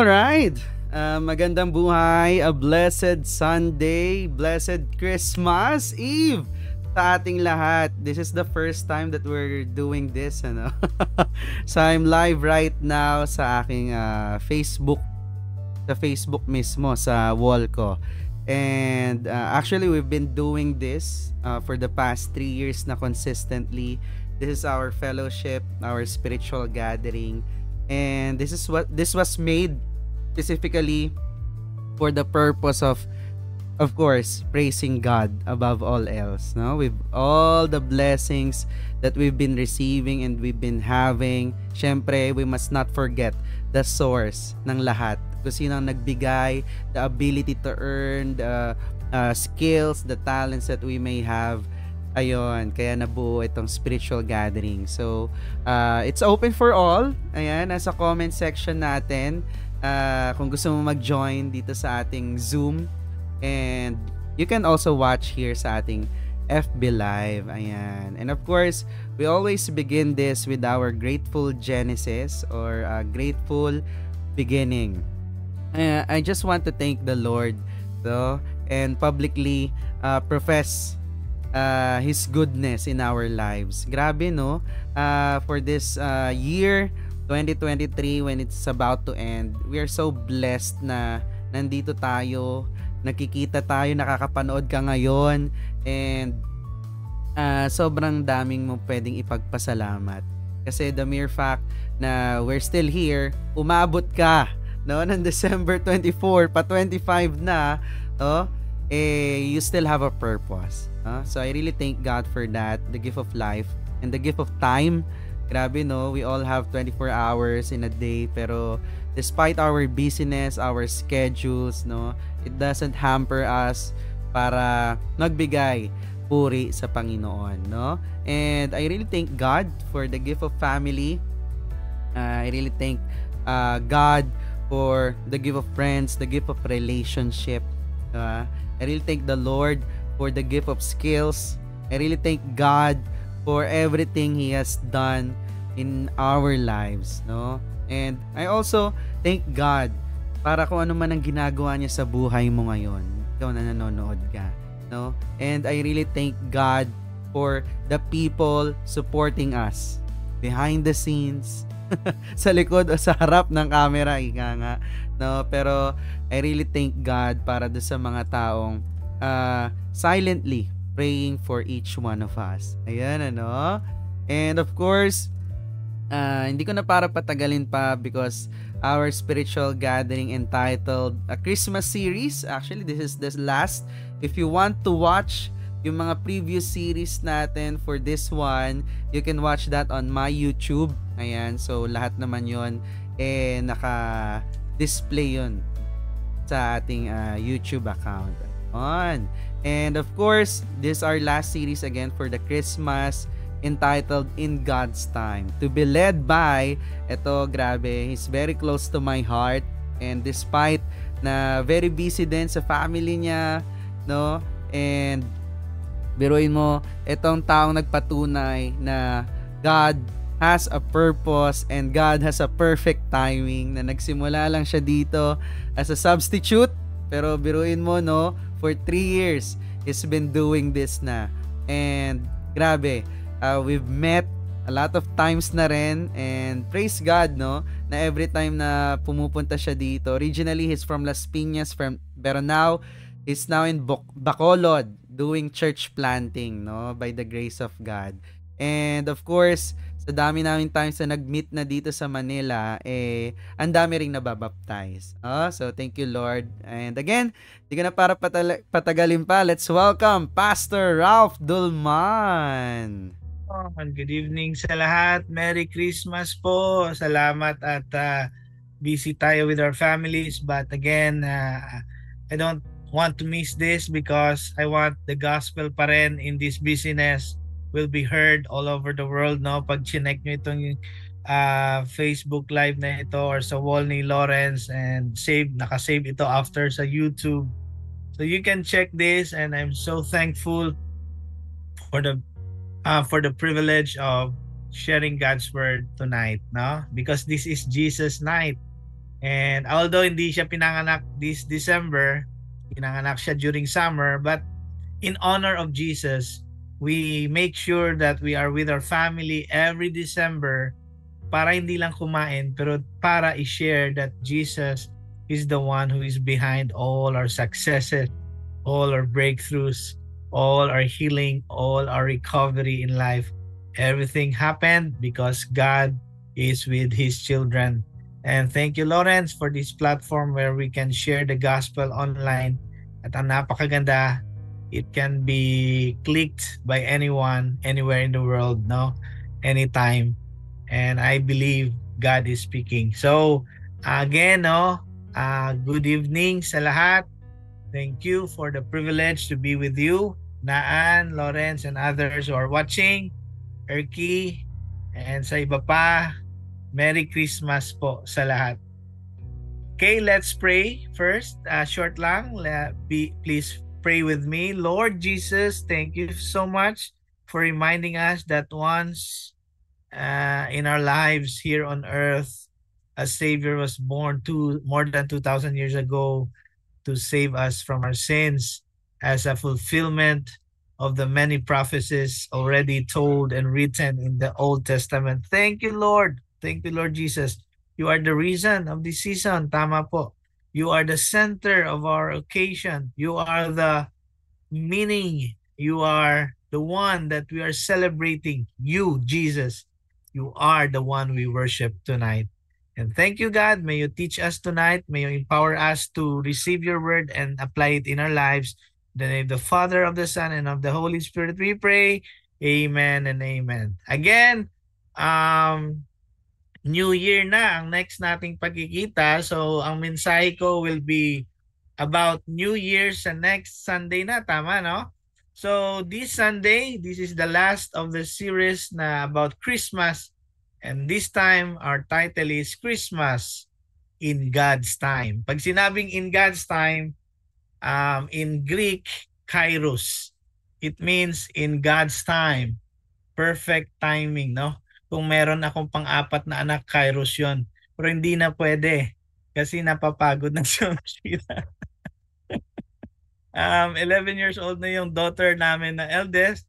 All right. Magandang buhay, a blessed Sunday, blessed Christmas Eve sa ating lahat. This is the first time that we're doing this, ano? So I'm live right now sa aking Facebook, sa Facebook mismo, sa wall ko. And actually, we've been doing this for the past 3 years na consistently. This is our fellowship, our spiritual gathering. And this was made specifically for the purpose of course, praising God above all else, no? With all the blessings that we've been receiving and we've been having, syempre, we must not forget the source ng lahat. Kung sino ang nagbigay, the ability to earn, the skills, the talents that we may have. Ayun, kaya nabuo itong spiritual gathering. So, it's open for all. Ayan, nasa comment section natin. Kung gusto mo mag-join dito sa ating Zoom. And you can also watch here sa ating FB Live. Ayan. And of course, we always begin this with our grateful Genesis or grateful beginning. I just want to thank the Lord, and publicly profess His goodness in our lives. Grabe, no? For this year 2023, when it's about to end, we are so blessed na nandito tayo, nakikita tayo, nakakapanood ka ngayon, and sobrang daming mo pwedeng ipagpasalamat. Kasi the mere fact na we're still here, umabot ka, no? Ng December 24 pa 25 na, you still have a purpose. So I really thank God for that, the gift of life and the gift of time. Grabe, no? We all have 24 hours in a day, pero despite our busyness, our schedules, no, it doesn't hamper us para magbigay puri sa Panginoon, no? And I really thank God for the gift of family. I really thank God for the gift of friends, the gift of relationship. I really thank the Lord for the gift of skills. I really thank God for everything He has done in our lives, no? And I also thank God para kung ano man ang ginagawa niya sa buhay mo ngayon. Ikaw na nanonood ka, no? And I really thank God for the people supporting us behind the scenes, sa likod o sa harap ng camera, ika nga, no? Pero I really thank God para do sa mga taong silently praying for each one of us. Ayan, ano? And of course, hindi ko na para patagalin pa because our spiritual gathering entitled a Christmas series. Actually, this is the last. If you want to watch yung mga previous series natin for this one, you can watch that on my YouTube. Ayan, so lahat naman yon naka-display yun sa ating YouTube account. On. And of course, this is our last series again for the Christmas, entitled In God's Time. To be led by, eto grabe, he's very close to my heart. And despite na very busy din sa family niya, no? And biruin mo, etong taong nagpatunay na God has a purpose and God has a perfect timing, na nagsimula lang siya dito as a substitute. Pero biruin mo, no? For 3 years, he's been doing this na. And grabe, we've met a lot of times na rin. And praise God, no? Na every time na pumupunta siya dito. Originally, he's from Las Piñas, pero now, he's now in Bacolod doing church planting, no? By the grace of God. And of course, sa dami namin times na nag-meet na dito sa Manila, ang dami ring nababaptize. So, thank you, Lord. And again, di ko na para patagalin pa. Let's welcome Pastor Ralph Dulman. Good evening sa lahat. Merry Christmas po. Salamat at busy tayo with our families. But again, I don't want to miss this because I want the gospel pa rin in this busyness will be heard all over the world, no? Pag chinek nyo itong Facebook Live na ito or sa wall ni Lawrence and nakasave ito after sa YouTube. So you can check this, and I'm so thankful for the privilege of sharing God's word tonight, no? Because this is Jesus night. And although hindi siya pinanganak this December, pinanganak siya during summer, but in honor of Jesus, we make sure that we are with our family every December para hindi lang kumain, pero para i-share that Jesus is the one who is behind all our successes, all our breakthroughs, all our healing, all our recovery in life. Everything happened because God is with His children. And thank you, Lawrence, for this platform where we can share the gospel online. At ang napakaganda, it can be clicked by anyone, anywhere in the world, no? Anytime. And I believe God is speaking. So, again, no, good evening sa lahat. Thank you for the privilege to be with you, Naan, Lawrence, and others who are watching, Erky, and sa iba pa, Merry Christmas po sa lahat. Okay, let's pray first. Short lang. Please pray with me. Lord Jesus, thank you so much for reminding us that once in our lives here on earth, a Savior was born more than 2,000 years ago to save us from our sins as a fulfillment of the many prophecies already told and written in the Old Testament. Thank you, Lord. Thank you, Lord Jesus. You are the reason of this season. Tama po. You are the center of our occasion. You are the meaning. You are the one that we are celebrating. You, Jesus. You are the one we worship tonight. And thank you, God. May you teach us tonight. May you empower us to receive your word and apply it in our lives. In the name of the Father, of the Son, and of the Holy Spirit, we pray. Amen and amen. Again, New Year na ang next nating pagkikita. So, ang mensahe ko will be about New Year sa next Sunday na. Tama, no? So, this Sunday, this is the last of the series na about Christmas. And this time, our title is Christmas in God's Time. Pag sinabing in God's Time, in Greek, kairos. It means in God's time. Perfect timing, no? Kung meron akong pang-apat na anak, kairos yun. Pero hindi na pwede kasi napapagod na siya. 11 years old na yung daughter namin na eldest.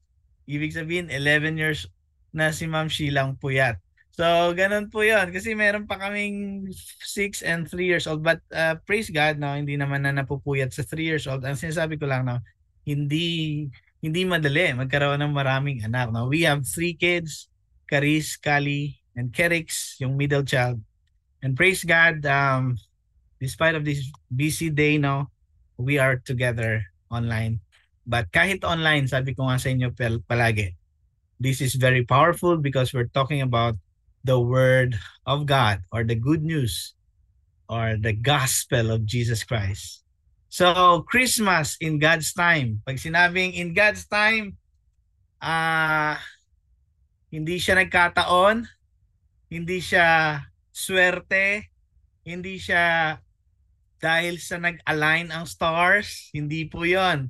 Ibig sabihin, 11 years na si Ma'am Sheilang puyat. So, ganun po yun. Kasi meron pa kaming 6 and 3 years old. But praise God, no, hindi naman na napupuyat sa 3 years old. Ang sinasabi ko lang, no, hindi madali magkaroon ng maraming anak. No? We have 3 kids, Caris, Kali, and Kerix, yung middle child. And praise God, despite of this busy day, no, we are together online. But kahit online, sabi ko nga sa inyo palagi, this is very powerful because we're talking about the Word of God or the good news or the gospel of Jesus Christ. So, Christmas in God's time. Pag sinabing in God's time, hindi siya nagkataon, hindi siya swerte, hindi siya dahil sa nag-align ang stars, hindi po yon.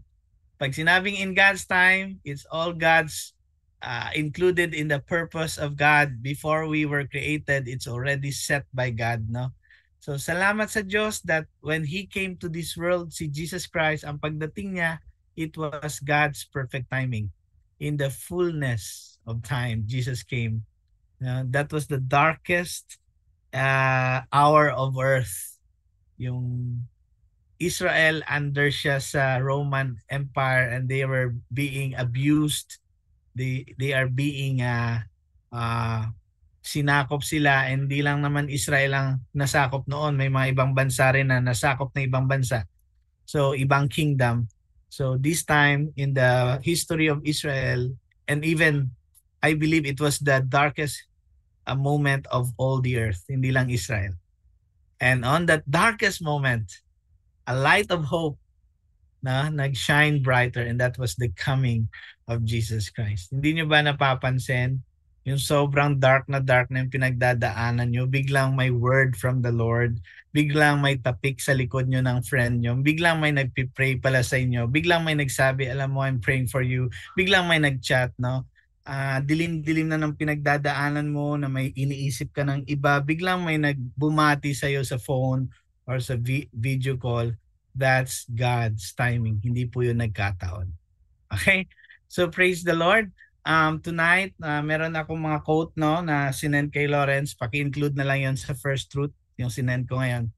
Pag sinabing in God's time, it's all God's included in the purpose of God. Before we were created, it's already set by God, no? So salamat sa Diyos that when He came to this world, si Jesus Christ, ang pagdating niya, it was God's perfect timing. In the fullness of time, Jesus came. That was the darkest hour of earth. Yung Israel under siya sa Roman Empire and they were being abused. They are being sinakop sila, and hindi lang naman Israel ang nasakop noon, may mga ibang bansa rin na nasakop na ibang bansa. So ibang kingdom. So this time in the history of Israel, and even I believe it was the darkest moment of all the earth, hindi lang Israel. And on that darkest moment, a light of hope na nag-shine brighter, and that was the coming of Jesus Christ. Hindi nyo ba napapansin yung sobrang dark na yung pinagdadaanan nyo, biglang may word from the Lord, biglang may tapik sa likod nyo ng friend nyo, biglang may nagpipray pala sa inyo, biglang may nagsabi, alam mo, I'm praying for you, biglang may nag-chat, no? dilim-dilim na ng pinagdadaanan mo, na may iniisip ka ng iba, biglang may nagbumati sa'yo sa phone or sa video call, that's God's timing. Hindi po yun nagkataon. Okay? So praise the Lord. Tonight, meron akong mga quote no, na sinend kay Lawrence. Paki-include na lang yun sa first truth, yung sinend ko ngayon.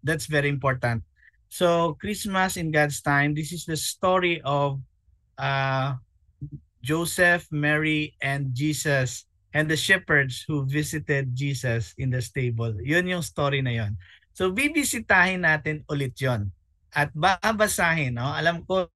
That's very important. So Christmas in God's time, this is the story of Joseph, Mary, and Jesus, and the shepherds who visited Jesus in the stable. Yun yung story na yun. So bibisitahin natin ulit yon at babasahin. No? Alam ko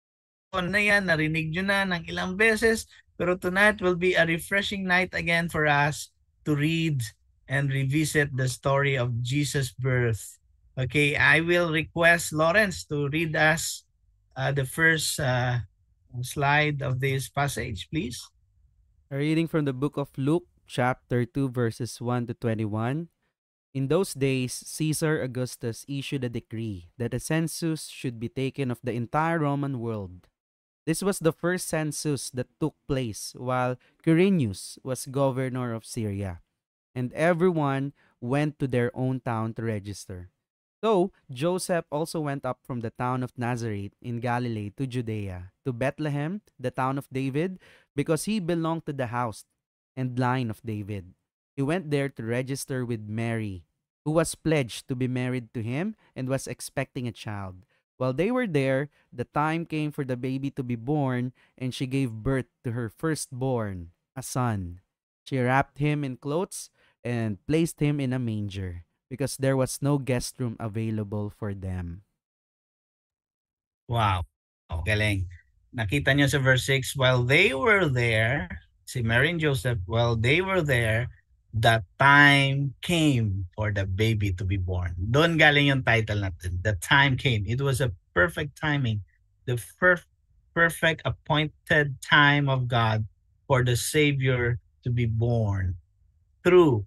na yan, narinig nyo na ng ilang beses, pero tonight will be a refreshing night again for us to read and revisit the story of Jesus' birth. Okay, I will request Lawrence to read us the first slide of this passage, please. A reading from the book of Luke, chapter 2, verses 1 to 21. In those days, Caesar Augustus issued a decree that a census should be taken of the entire Roman world. This was the first census that took place while Quirinius was governor of Syria, and everyone went to their own town to register. So Joseph also went up from the town of Nazareth in Galilee to Judea, to Bethlehem, the town of David, because he belonged to the house and line of David. He went there to register with Mary, who was pledged to be married to him and was expecting a child. While they were there, the time came for the baby to be born, and she gave birth to her firstborn, a son. She wrapped him in clothes and placed him in a manger, because there was no guest room available for them. Wow. Galing. Nakita niyo sa verse 6, while they were there, si Mary and Joseph, while they were there, the time came for the baby to be born. Doon galing yung title natin. The time came. It was a perfect timing. The perfect appointed time of God for the Savior to be born through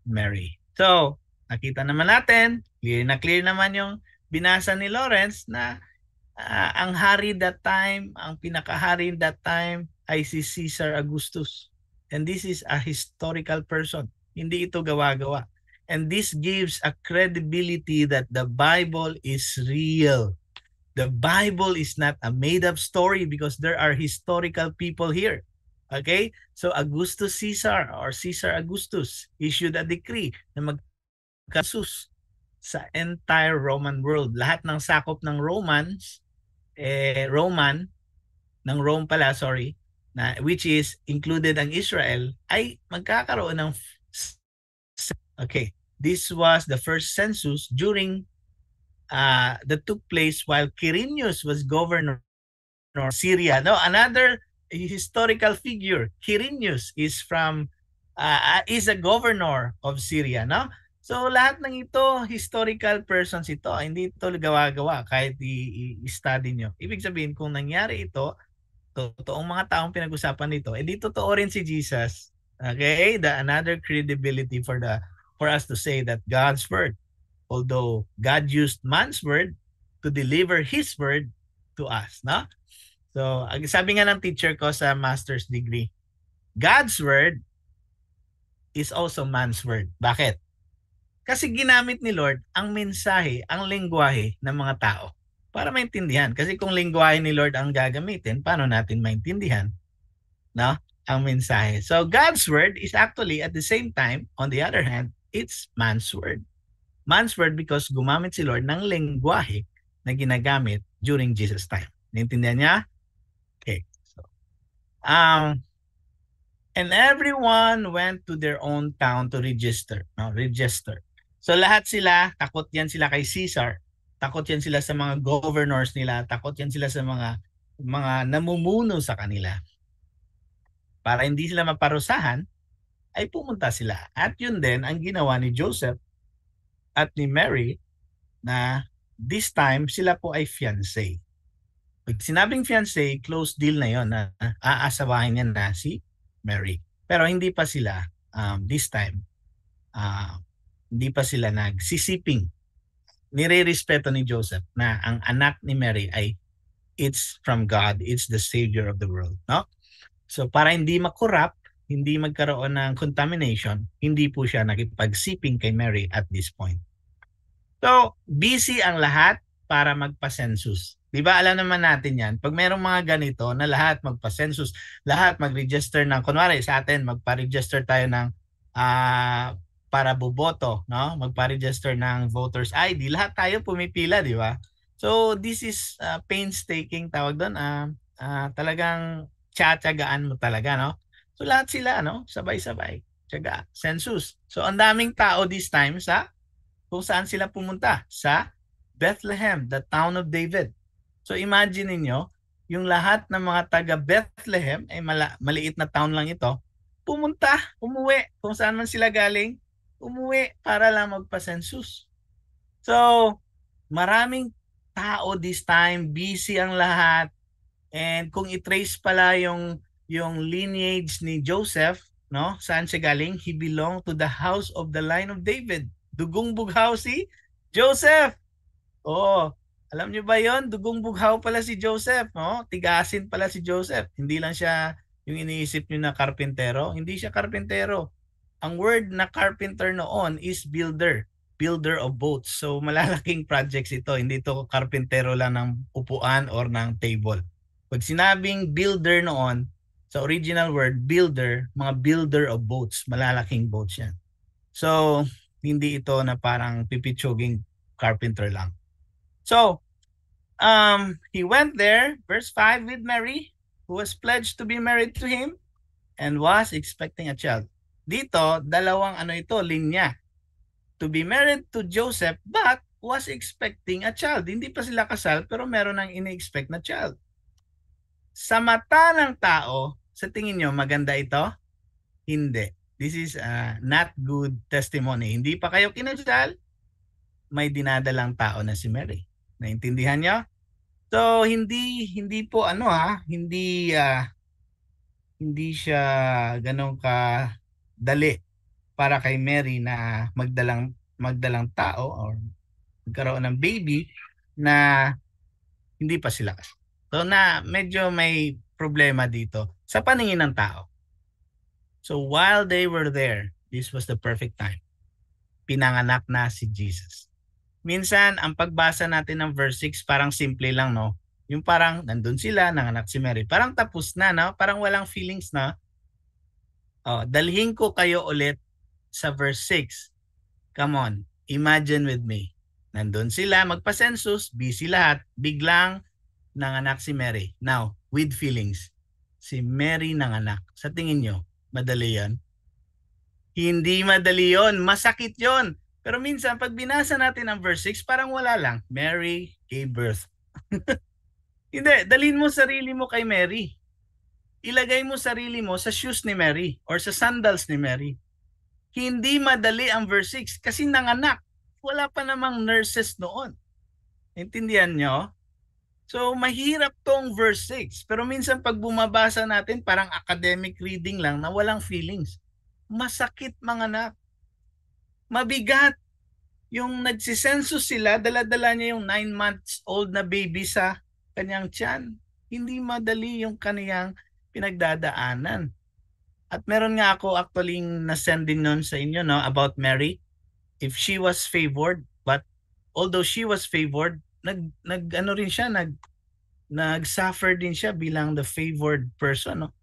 Mary. So, nakita naman natin, clear naman yung binasa ni Lawrence na ang hari that time, ang pinakahari that time ay si Caesar Augustus. And this is a historical person. Hindi ito gawa-gawa. And this gives a credibility that the Bible is real. The Bible is not a made-up story because there are historical people here. Okay? So Augustus Caesar or Caesar Augustus issued a decree na magkasus sa entire Roman world. Lahat ng sakop ng Romans, ng Rome pala, sorry, na which is included ang Israel, ay magkakaroon ng okay. This was the first census during that took place while Quirinius was governor of Syria. No, another historical figure. Quirinius is is a governor of Syria, no? So lahat ng ito historical persons ito, hindi ito gawa-gawa kahit i-study nyo. Ibig sabihin kung nangyari ito, totoong mga taong pinag-usapan dito, edi totoo rin si Jesus. Okay? Another credibility for us to say that God's word, although God used man's word to deliver His word to us, no? So, sabi nga ng teacher ko sa master's degree, God's word is also man's word. Bakit? Kasi ginamit ni Lord ang mensahe, ang lengguwahe ng mga tao para maintindihan. Kasi kung lengguwahe ni Lord ang gagamitin, paano natin maintindihan, no? Ang mensahe. So God's word is actually at the same time, on the other hand, it's man's word. Man's word because gumamit si Lord ng lengguwahe na ginagamit during Jesus' time. Naintindihan niya? Okay. So, and everyone went to their own town to register. No, register. So lahat sila, takot yan sila kay Caesar. Takot yan sila sa mga governors nila. Takot yan sila sa mga namumuno sa kanila. Para hindi sila maparusahan, ay pumunta sila. At yun din ang ginawa ni Joseph at ni Mary na this time sila po ay fiancé. Pag sinabing fiancé, close deal na yon na aasawahin niya na si Mary. Pero hindi pa sila this time hindi pa sila nagsisiping. Nire-respeto ni Joseph na ang anak ni Mary ay it's from God, it's the Savior of the world, no? So para hindi makorrupt, hindi magkaroon ng contamination, hindi po siya nakipagsiping kay Mary at this point. So, busy ang lahat para magpa-census. 'Di ba alam naman natin 'yan. Pag mayroong mga ganito na lahat magpa-census, lahat mag-register ng kunwari sa atin magpa-register tayo ng para boboto, no? Magpa-register ng voters ID, lahat tayo pumipila, 'di ba? So, this is painstaking tawag doon, talagang tiyatiyagaan mo talaga, no? So, lahat sila, no? Sabay-sabay. Tiyaga, census. So, ang daming tao this time sa kung saan sila pumunta? Sa Bethlehem, the town of David. So imagine niyo, yung lahat ng mga taga Bethlehem, ay maliit na town lang ito, pumunta, umuwi, kung saan man sila galing, umuwi para lang magpa-census. So, maraming tao this time, busy ang lahat, and kung i-trace pala yung lineage ni Joseph, no? Saan siya galing? He belonged to the house of the line of David. Dugong bughaw si Joseph. Oo. Alam niyo ba 'yon? Dugong bughaw pala si Joseph, no? Tigasin pala si Joseph. Hindi lang siya yung iniisip niyo na karpentero. Hindi siya karpentero. Ang word na carpenter noon is builder. Builder of boats. So malalaking projects ito. Hindi ito karpentero lang ng upuan or ng table. Pag sinabing builder noon, sa original word, builder, mga builder of boats. Malalaking boats yan. So, hindi ito na parang pipitsuging carpenter lang. So, he went there, verse 5, with Mary, who was pledged to be married to him and was expecting a child. Dito, dalawang linya. To be married to Joseph but was expecting a child. Hindi pa sila kasal pero meron nang ini-expect na child. Sa mata ng tao, sa tingin nyo, maganda ito? Hindi. This is not good testimony. Hindi pa kayo kinasal, may dinadalang tao na si Mary. Naintindihan nyo? So, hindi po hindi siya ganun ka dali para kay Mary na magdalang tao or magkaroon ng baby na hindi pa sila kasal. So na medyo may problema dito sa paningin ng tao. So while they were there, this was the perfect time. Pinanganak na si Jesus. Minsan, ang pagbasa natin ng verse 6 parang simple lang, no? Yung parang nandun sila, nanganak si Mary. Parang tapos na, no? Parang walang feelings na. Dalhin ko kayo ulit sa verse 6. Come on, imagine with me. Nandun sila, magpa-census, busy lahat, biglang nanganak si Mary. Now, with feelings. Si Mary nanganak. Sa tingin nyo, madali yan? Hindi madali yon, masakit yon. Pero minsan, pag binasa natin ang verse 6, parang wala lang. Mary gave birth. Hindi, dalhin mo sarili mo kay Mary. Ilagay mo sarili mo sa shoes ni Mary or sa sandals ni Mary. Hindi madali ang verse 6 kasi nanganak. Wala pa namang nurses noon. Intindihan nyo? So, mahirap tong verse 6. Pero minsan pag bumabasa natin, parang academic reading lang na walang feelings. Masakit manganak. Mabigat. Yung nagsisensus sila, dala-dala niya yung 9 months old na baby sa kanyang tiyan. Hindi madali yung kaniyang pinagdadaanan. At meron nga ako actually na-send din nun sa inyo, no, about Mary. If she was favored, but although she was favored, nag-suffer din siya bilang the favored person, no?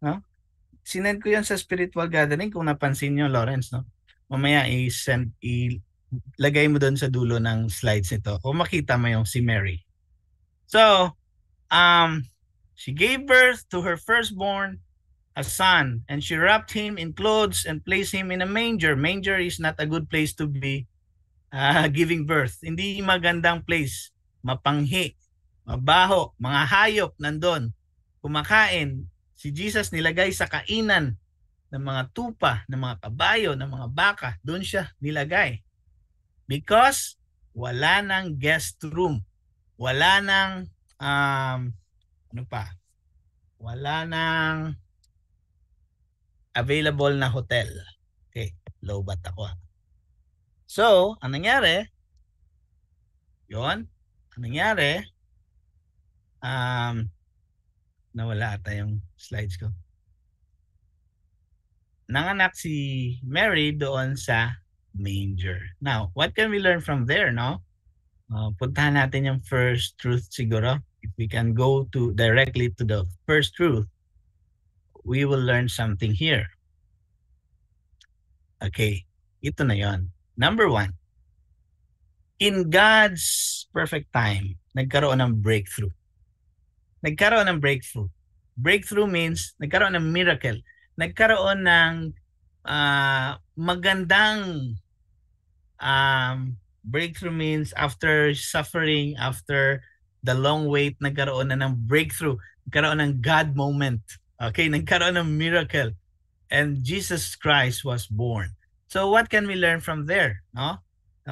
No? Sinend ko yan sa spiritual gathering kung napansin nyo, Lawrence, no? Mamaya ilagay mo doon sa dulo ng slides nito o makita mo yung si Mary. So, she gave birth to her firstborn, a son, and she wrapped him in clothes and placed him in a manger. Manger is not a good place to be giving birth. Hindi magandang place. Mapanghi, mabaho, mga hayop nandun. Kumakain. Si Jesus nilagay sa kainan ng mga tupa, ng mga kabayo, ng mga baka. Doon siya nilagay. Because wala nang guest room. Wala nang wala nang available na hotel. Okay, lowbat ako. So, ang nangyari, Nawala ata yung slides ko. Nanganak si Mary doon sa manger. Now, what can we learn from there, no? Puntahan natin yung first truth siguro. If we can go to directly to the first truth, we will learn something here. Okay, ito na yon. Number 1, in God's perfect time, nagkaroon ng breakthrough. Nagkaroon ng breakthrough. Breakthrough means nagkaroon ng miracle. Nagkaroon ng magandang breakthrough means after suffering, after the long wait, nagkaroon na ng breakthrough. Nagkaroon ng God moment. Okay, nagkaroon ng miracle. And Jesus Christ was born. So what can we learn from there? No?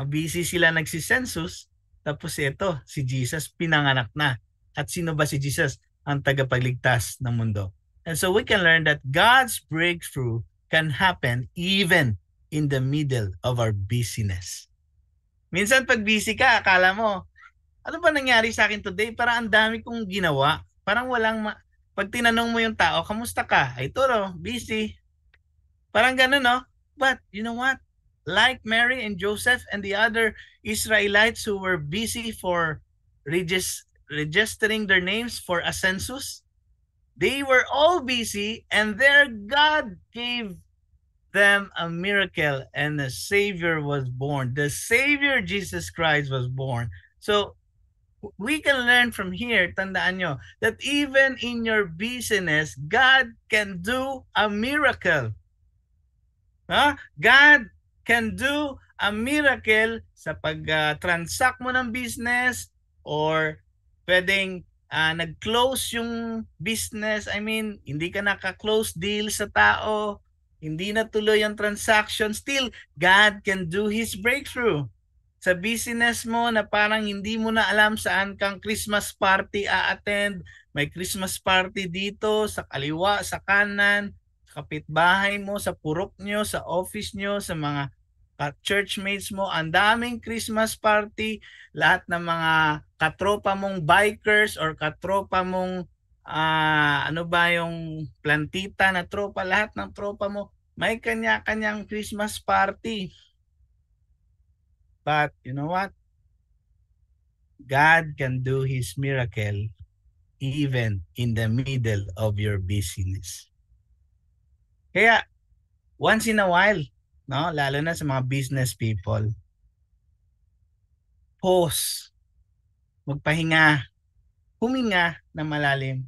Busy sila nagsisensus, tapos ito, si Jesus pinanganak na. At sino ba si Jesus? Ang tagapagligtas ng mundo. And so we can learn that God's breakthrough can happen even in the middle of our busyness. Minsan pag busy ka, akala mo, ano ba nangyari sa akin today? Parang ang dami kong ginawa. Parang pag tinanong mo yung tao, kamusta ka? Ay, ito busy. Parang ganun, no? But you know what? Like Mary and Joseph and the other Israelites who were busy for registering their names for a census, they were all busy and their God gave them a miracle and the Savior was born. The Savior Jesus Christ was born. So we can learn from here, tandaan nyo, that even in your busyness, God can do a miracle. God can do a miracle sa pag-transact mo ng business or pwedeng nag-close yung business. I mean, hindi ka naka-close deal sa tao, hindi na tuloy ang transaction. Still, God can do His breakthrough. Sa business mo na parang hindi mo na alam saan kang Christmas party a-attend, may Christmas party dito, sa kaliwa, sa kanan, sa kapitbahay mo, sa purok nyo, sa office nyo, sa mga churchmates mo, ang daming Christmas party, lahat ng mga katropa mong bikers or katropa mong ano ba yung plantita na tropa, lahat ng tropa mo, may kanya-kanyang Christmas party. But you know what? God can do His miracle even in the middle of your busyness. Kaya, once in a while, no, lalo na sa mga business people, pause, magpahinga, huminga na malalim.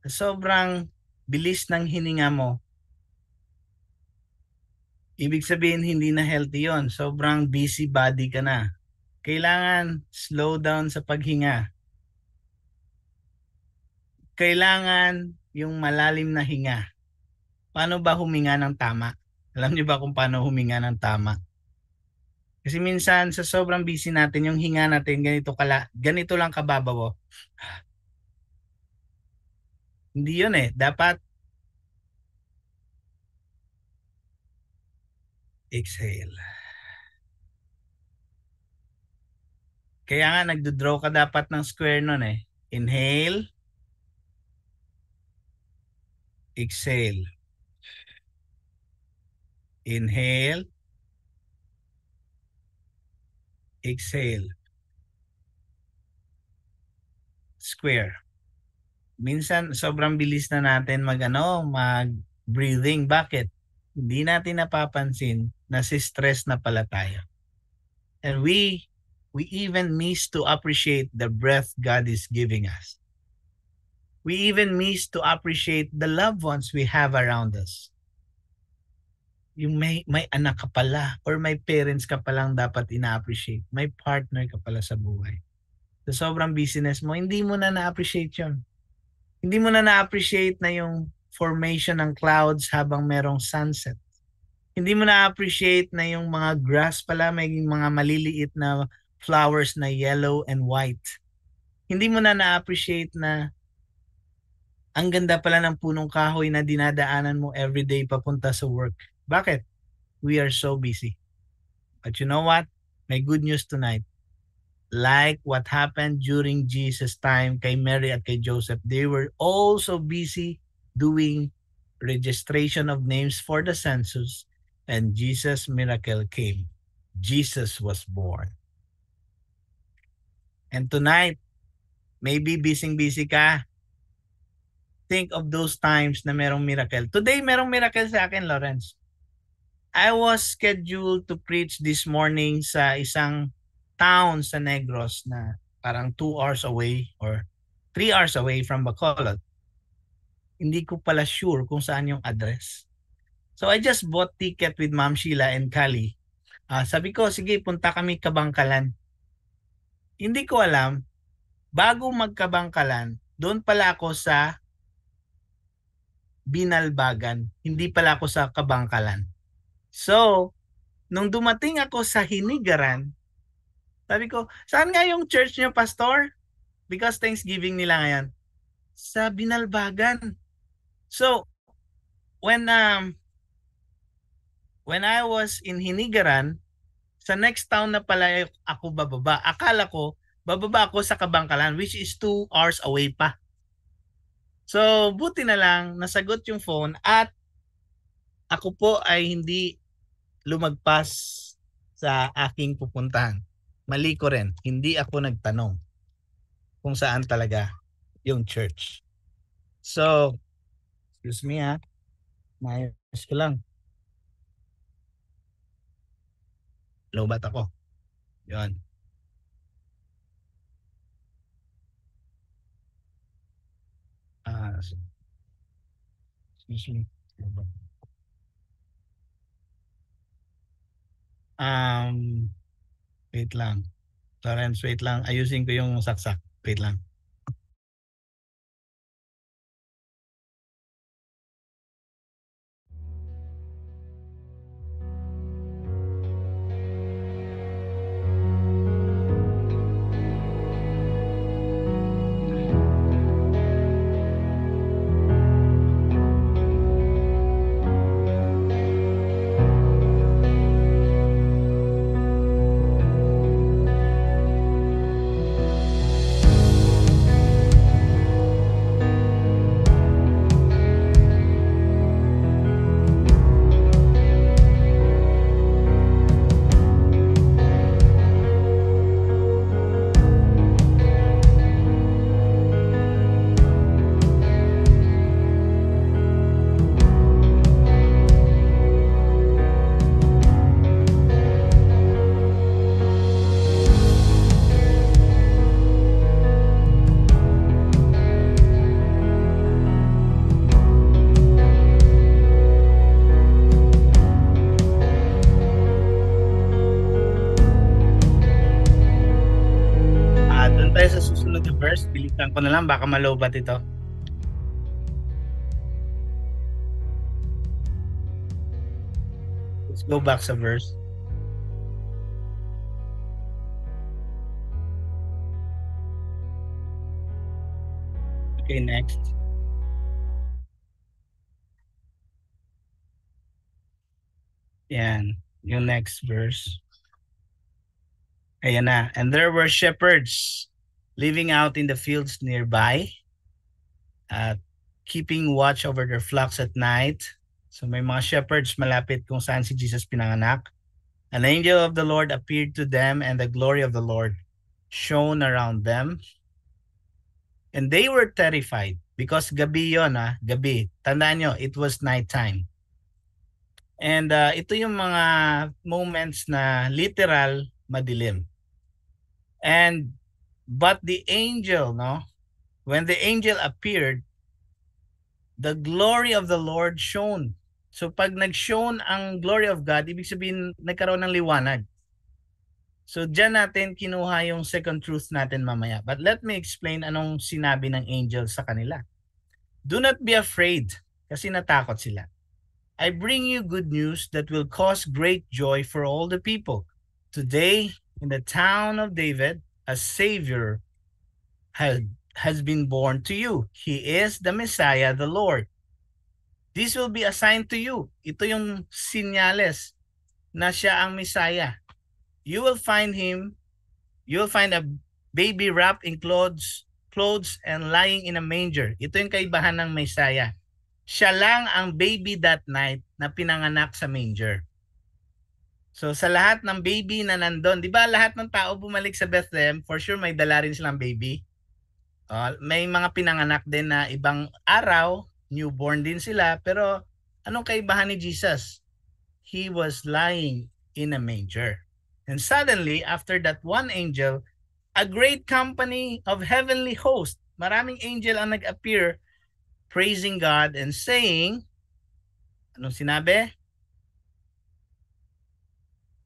Sobrang bilis ng hininga mo. Ibig sabihin, hindi na healthy yon. Sobrang busy body ka na. Kailangan slow down sa paghinga. Kailangan yung malalim na hinga. Paano ba huminga ng tama? Alam niyo ba kung paano huminga ng tama? Kasi minsan sa sobrang busy natin, yung hinga natin ganito lang kababaw. Hindi yun eh. Dapat exhale. Kaya nga nagdo-draw ka dapat ng square nun eh. Inhale. Exhale. Inhale. Exhale. Square. Minsan sobrang bilis na natin mag-breathing. Bakit? Hindi natin napapansin na si-stress na pala tayo. And we even miss to appreciate the breath God is giving us. We even miss to appreciate the loved ones we have around us. Yung may anak ka pala or may parents ka palang dapat ina-appreciate. May partner ka pala sa buhay. Sa sobrang business mo, hindi mo na na-appreciate yun. Hindi mo na na-appreciate na yung formation ng clouds habang merong sunset. Hindi mo na-appreciate na yung mga grass pala may mga maliliit na flowers na yellow and white. Hindi mo na na-appreciate na ang ganda pala ng punong kahoy na dinadaanan mo everyday papunta sa work. Bakit? We are so busy. But you know what? May good news tonight. like what happened during Jesus' time kay Mary at kay Joseph. They were also busy doing registration of names for the census, and Jesus' miracle came. Jesus was born. And tonight, maybe busy ka. Think of those times na merong miracle. Today, merong miracle sa akin, Lawrence. I was scheduled to preach this morning sa isang town sa Negros na parang 2 hours away or 3 hours away from Bacolod. Hindi ko pala sure kung saan yung address. So I just bought ticket with Ma'am Sheila and Kali. Sabi ko, sige, punta kami Kabangkalan. Hindi ko alam, bago magkabangkalan, doon pala ako sa Binalbagan. Hindi pala ako sa Kabangkalan. So, nung dumating ako sa Hinigaran, sabi ko, saan nga yung church niyo, Pastor? Because Thanksgiving nila ngayon. Sa Binalbagan. So, when I was in Hinigaran, sa next town na pala ako bababa. Akala ko, bababa ako sa Kabangkalan, which is 2 hours away pa. So, buti na lang, nasagot yung phone at ako po ay hindi lumagpas sa aking pupuntahan. Mali ko rin. Hindi ako nagtanong kung saan talaga yung church. So, excuse me ha. Maayos ko lang. Lobat ako. Yun. Excuse me. Wait lang. Lawrence, wait lang. Ayusin ko yung saksak. Wait lang. Tayo sa susunod na verse, bilisan ko na lang, baka malobat ito. Let's go back sa verse. Okay, next. Yan, yung next verse. Ayan na. And there were shepherds living out in the fields nearby, keeping watch over their flocks at night. So may mga shepherds malapit kung saan si Jesus pinanganak. An angel of the Lord appeared to them, and the glory of the Lord shone around them. And they were terrified because gabi yon, gabi. Tandaan nyo, it was nighttime. And ito yung mga moments na literal madilim. But the angel, when the angel appeared, the glory of the Lord shone. So pag nag-shone ang glory of God, ibig sabihin nagkaroon ng liwanag. So dyan natin kinuha yung second truth natin mamaya. But let me explain anong sinabi ng angel sa kanila. Do not be afraid, kasi natakot sila. I bring you good news that will cause great joy for all the people. Today, in the town of David, a Savior has been born to you. He is the Messiah, the Lord. This will be a sign to you. Ito yung sinyales na siya ang Messiah. You will find him you'll find a baby wrapped in clothes and lying in a manger. Ito yung kaibahan ng Messiah. Siya lang ang baby that night na pinanganak sa manger. So sa lahat ng baby na nandun, di ba lahat ng tao bumalik sa Bethlehem, for sure may dala rin silang baby. May mga pinanganak din na ibang araw, newborn din sila, pero anong kaibahan ni Jesus? He was lying in a manger. And suddenly, after that one angel, a great company of heavenly hosts, maraming angel ang nag-appear, praising God and saying, anong sinabi?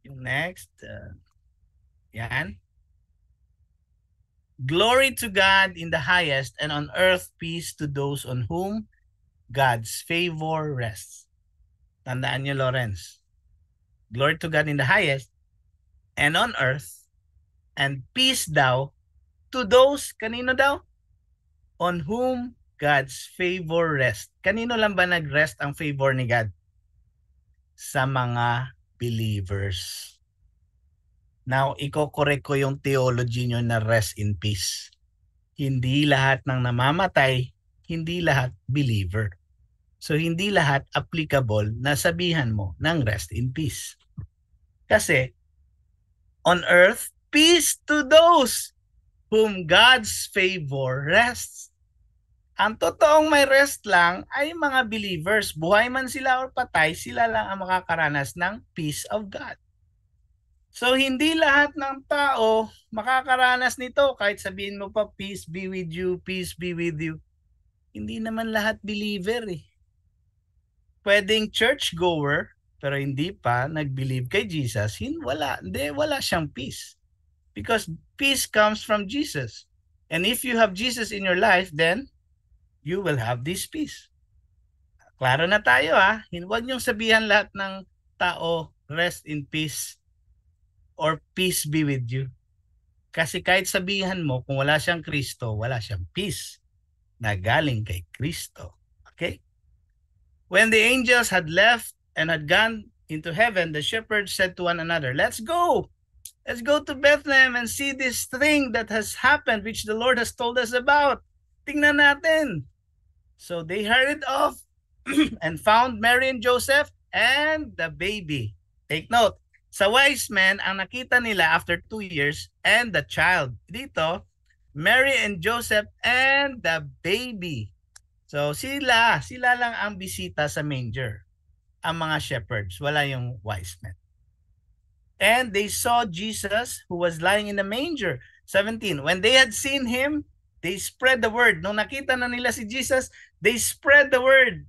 Yung next, yan. Glory to God in the highest, and on earth peace to those on whom God's favor rests. Tandaan niyo, Lawrence. Glory to God in the highest, and on earth, and peace daw to those, kanino daw? On whom God's favor rests. Kanino lang ba nag-rest ang favor ni God? Sa mga believers. Now, iko-correct ko yung theology nyo na rest in peace. Hindi lahat ng namamatay, hindi lahat believer. So, hindi lahat applicable na sabihan mo ng rest in peace. Kasi, on earth, peace to those whom God's favor rests. Ang totoong may rest lang ay mga believers. Buhay man sila or patay, sila lang ang makakaranas ng peace of God. So, hindi lahat ng tao makakaranas nito. Kahit sabihin mo pa, peace be with you, peace be with you. Hindi naman lahat believer eh. Pwedeng churchgoer, pero hindi pa nag-believe kay Jesus, wala siyang peace. Because peace comes from Jesus. And if you have Jesus in your life, then you will have this peace. Klaro na tayo ha. Huwag niyong sabihan lahat ng tao, rest in peace or peace be with you. Kasi kahit sabihan mo, kung wala siyang Kristo, wala siyang peace na galing kay Kristo. Okay? When the angels had left and had gone into heaven, the shepherds said to one another, Let's go! Let's go to Bethlehem and see this thing that has happened, which the Lord has told us about. Tingnan natin. So they hurried off and found Mary and Joseph and the baby. Take note, sa wise men, ang nakita nila after 2 years, and the child. Dito, Mary and Joseph and the baby. So sila lang ang bisita sa manger. Ang mga shepherds, wala yung wise men. And they saw Jesus who was lying in the manger. 17, when they had seen him, they spread the word. Nung nakita na nila si Jesus, they spread the word.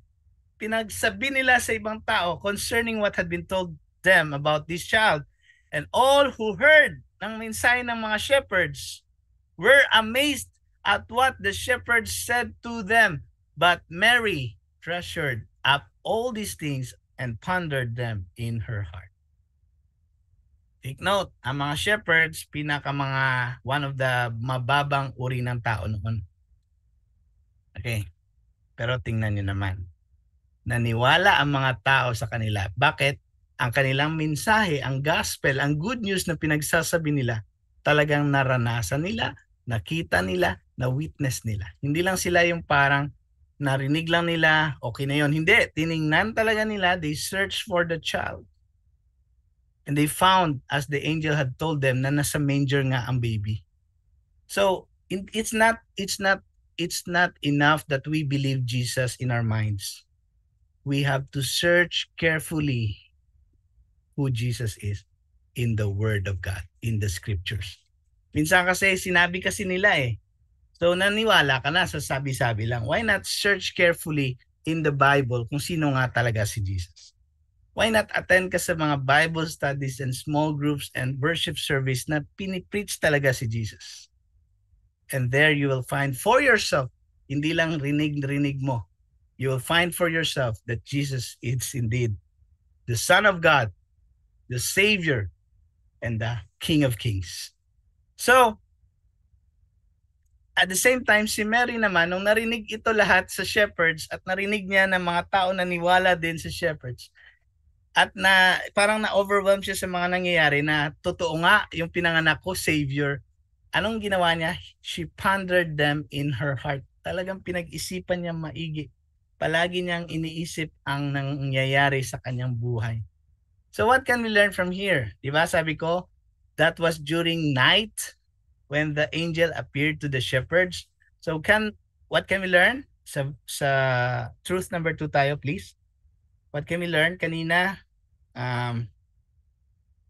Pinagsabi nila sa ibang tao concerning what had been told them about this child. And all who heard ng mensahe ng mga shepherds were amazed at what the shepherds said to them. But Mary treasured up all these things and pondered them in her heart. Take note, ang mga shepherds, one of the mababang uri ng tao noon. Okay, pero tingnan nyo naman. Naniwala ang mga tao sa kanila. Bakit? Ang kanilang mensahe, ang gospel, ang good news na pinagsasabi nila, talagang naranasan nila, nakita nila, na-witness nila. Hindi lang sila yung parang narinig lang nila, okay na yun. Hindi, tiningnan talaga nila, they searched for the child. And they found, as the angel had told them, na nasa manger nga ang baby. So, it's not enough that we believe Jesus in our minds. We have to search carefully who Jesus is in the Word of God, in the Scriptures. Minsan kasi, sinabi kasi nila eh. So, naniwala ka na sa sabi-sabi lang. Why not search carefully in the Bible kung sino nga talaga si Jesus? Why not attend ka sa mga Bible studies and small groups and worship service na pinipreach talaga si Jesus? And there you will find for yourself, hindi lang rinig mo, you will find for yourself that Jesus is indeed the Son of God, the Savior, and the King of Kings. So, at the same time, si Mary naman, nung narinig ito lahat sa shepherds at narinig niya ng mga tao na niwala din sa shepherds, At parang na-overwhelm siya sa mga nangyayari na totoo nga yung pinanganak ko, Savior. Anong ginawa niya? She pondered them in her heart. Talagang pinag-isipan niya maigi. Palagi niyang iniisip ang nangyayari sa kanyang buhay. So what can we learn from here? Diba sabi ko, that was during night when the angel appeared to the shepherds. So what can we learn? Sa truth number 2 tayo, please. What can we learn? Kanina,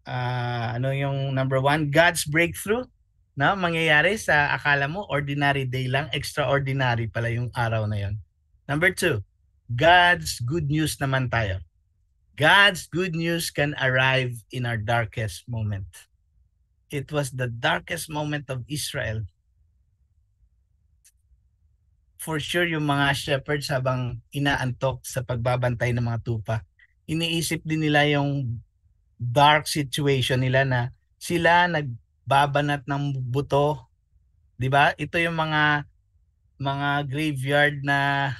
ano yung number 1? God's breakthrough. No, mangyayari sa akala mo ordinary day lang, extraordinary pala yung araw na yon. Number 2, God's good news naman tayo. God's good news can arrive in our darkest moment. It was the darkest moment of Israel. For sure, yung mga shepherds habang inaantok sa pagbabantay ng mga tupa, iniisip din nila yung dark situation nila na sila nagbabanat ng buto, 'di ba? Ito yung mga graveyard na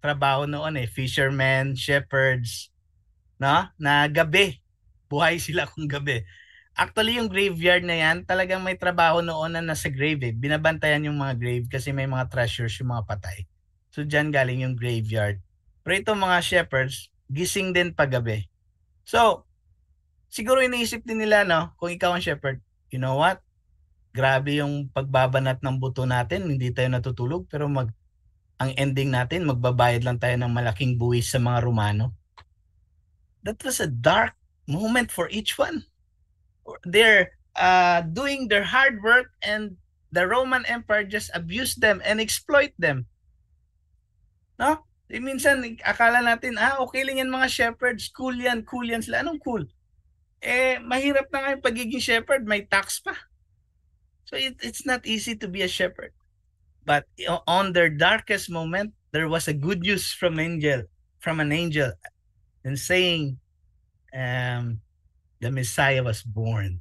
trabaho noon fishermen, shepherds, no? Na gabi. Buhay sila kung gabi. Actually, yung graveyard na yan, talagang may trabaho noon na nasa grave Binabantayan yung mga grave kasi may mga treasures yung mga patay. So, dyan galing yung graveyard. Pero itong mga shepherds, gising din paggabi. So, siguro iniisip din nila, no? Kung ikaw ang shepherd, you know what? Grabe yung pagbabanat ng buto natin, hindi tayo natutulog, pero ang ending natin, magbabayad lang tayo ng malaking buwis sa mga Romano. That was a dark moment for each one. They're doing their hard work and the Roman Empire just abused them and exploit them. No? Minsan, akala natin, okay lang yan mga shepherds, cool yan sila. Anong cool? Mahirap na nga yung pagiging shepherd, may tax pa. So it's not easy to be a shepherd. But on their darkest moment, there was a good news from an angel, and saying, the Messiah was born,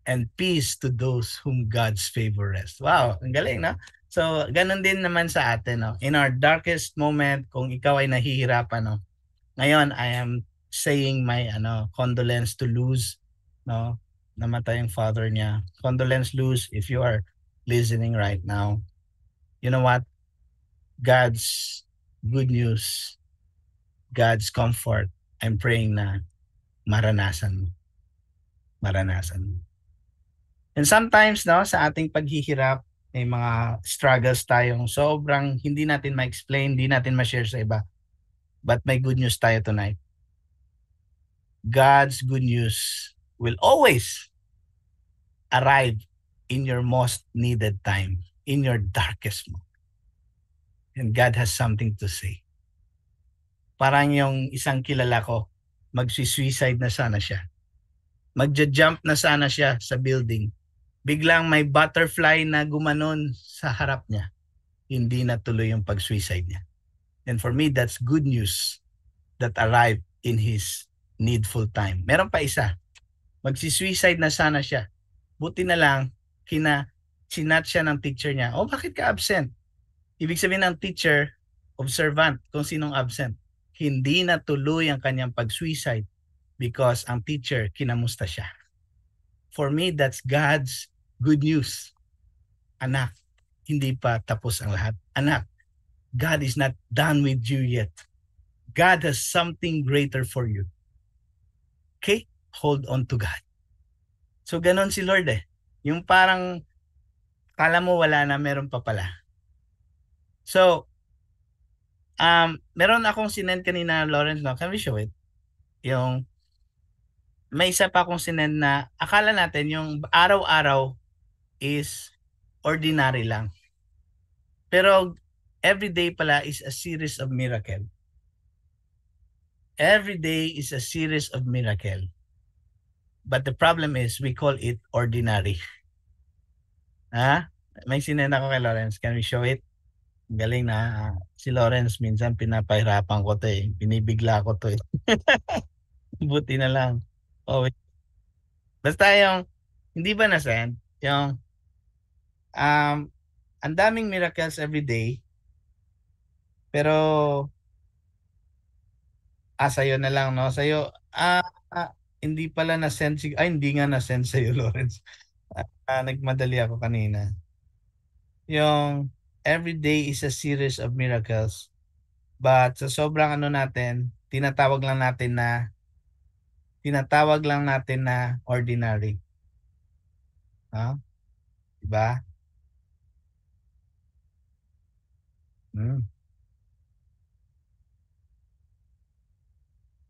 and peace to those whom God's favor rests. Wow, ang galing, no? So, ganun din naman sa atin, no? In our darkest moment, kung ikaw ay nahihirapan, no? Ngayon, I am saying my condolence to Luz, no? Namatay yung father niya. Condolence, Luz, if you are listening right now. You know what? God's good news, God's comfort, I'm praying na maranasan mo. And sometimes, no, sa ating paghihirap, may mga struggles tayong sobrang hindi natin ma-explain, hindi natin ma-share sa iba. But may good news tayo tonight. God's good news will always arrive in your most needed time, in your darkest moment. And God has something to say. Parang yung isang kilala ko, magsi-suicide na sana siya. Magja-jump na sana siya sa building. Biglang may butterfly na gumanon sa harap niya. Hindi na tuloy yung pag-suicide niya. And for me, that's good news that arrived in his needful time. Meron pa isa. Magsi-suicide na sana siya. Buti na lang, sinat siya ng teacher niya. Bakit ka absent? Ibig sabihin ng teacher, observant kung sinong absent. Hindi na tuloy ang kanyang pag-suicide because ang teacher, kinamusta siya. For me, that's God's good news. Anak, hindi pa tapos ang lahat. Anak, God is not done with you yet. God has something greater for you. Okay? Hold on to God. So, ganon si Lord Yung parang, kala mo wala na, meron pa pala. So, meron akong sinend kanina, Lawrence, no? Can we show it? May isa pa akong sinend na akala natin yung araw-araw is ordinary lang. Pero every day pala is a series of miracle. Every day is a series of miracle. But the problem is we call it ordinary. May sinend ako kay Lawrence. Can we show it? Galing na. Si Lawrence, minsan pinapahirapan ko to Binibigla ko to Buti na lang. Wait. Basta yung, hindi ba na-send? Yung, ang daming miracles every day. Pero, Sa'yo na lang, no? Sa'yo, hindi pala na-send hindi nga na-send sa'yo, Lawrence. Nagmadali ako kanina. Yung every day is a series of miracles. But sa sobrang ano natin, tinatawag lang natin na ordinary. No? Diba? Hmm.